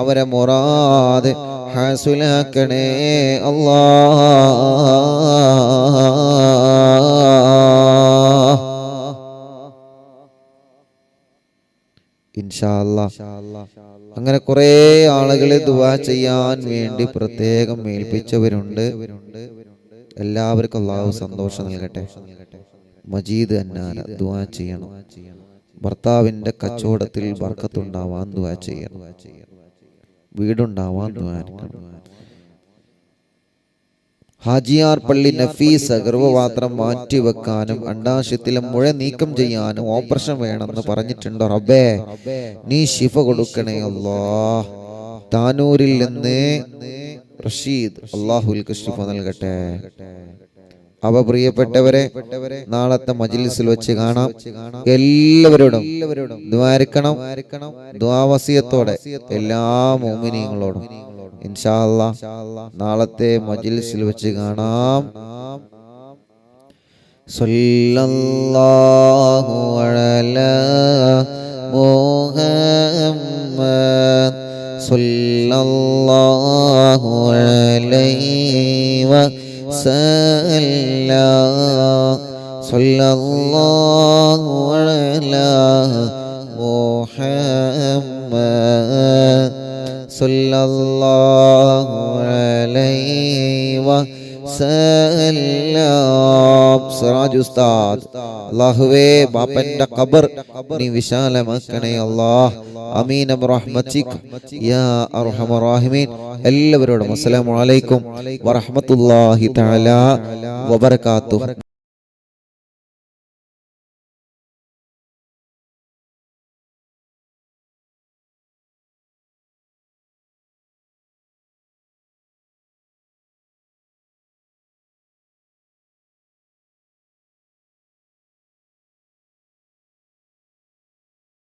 അവരെ മുറാദ് ഹാസിലാക്കണേ അല്ലാ. ഇൻഷാ അല്ലാഹ്. അങ്ങനെ കുറെ ആളുകളെ ദുആ ചെയ്യാൻ വേണ്ടി പ്രത്യേകം ഏൽപ്പിച്ചവരുണ്ട്. എല്ലാവർക്കും അല്ലാഹു സന്തോഷം നൽകട്ടെ. മജീദ് അന്നാര ദുആ ചെയ്യണം. ഭർത്താവിന്റെ കച്ചവടത്തിൽ ബർക്കത്തുണ്ടാവാൻ ദുആ ചെയ്യണം. വീടുണ്ടാവാൻ ദുആ ചെയ്യണം. ഹാജിയാർ പള്ളി നഫീസ ഗർഭപാത്രം മാറ്റിവെക്കാനും അണ്ടാശയത്തിലെ മുഴ നീക്കം ചെയ്യാനും ഓപ്പറേഷൻ വേണമെന്ന് പറഞ്ഞിട്ടുണ്ട്. റബ്ബേ, നീ ശിഫ കൊടുക്കണേ അല്ലാഹ്. താനൂരിൽ നിന്ന് റഷീദ്, അല്ലാഹുവിൽക്ക് ശിഫ നൽകട്ടെ. അവ പ്രിയപ്പെട്ടവരെ, നാളത്തെ മജ്ലിസിൽ വെച്ച് കാണാം. എല്ലാവരോടും ദുആരിക്കണം, ദുആവസിയത്തോടെ എല്ലാ മുഅ്മിനീങ്ങളോടും ഇൻഷാ അല്ലാഹ്. നാളത്തെ മജ്ലിസിൽ വെച്ച് കാണാം. സല്ലല്ലാഹു അലാ മുഹമ്മദ് സല്ലല്ലാഹു അലൈഹി വസല്ലം സല്ലല്ലാഹു അലാ മുഹമ്മദ് സല്ലല്ലാഹു അലൈഹി വസല്ലം. സിറാജ് ഉസ്താദ്, അല്ലാഹുവേ, ബാപ്പന്റെ ഖബർ നീ വിശാലമാക്കണേ അല്ലാഹ്. ആമീൻ ബിറഹ്മതിക യാ അർഹമർ റഹീമീൻ. എല്ലാവരോടും അസ്സലാമു അലൈക്കും വറഹ്മത്തുള്ളാഹി തആല വബറകാതുഹു.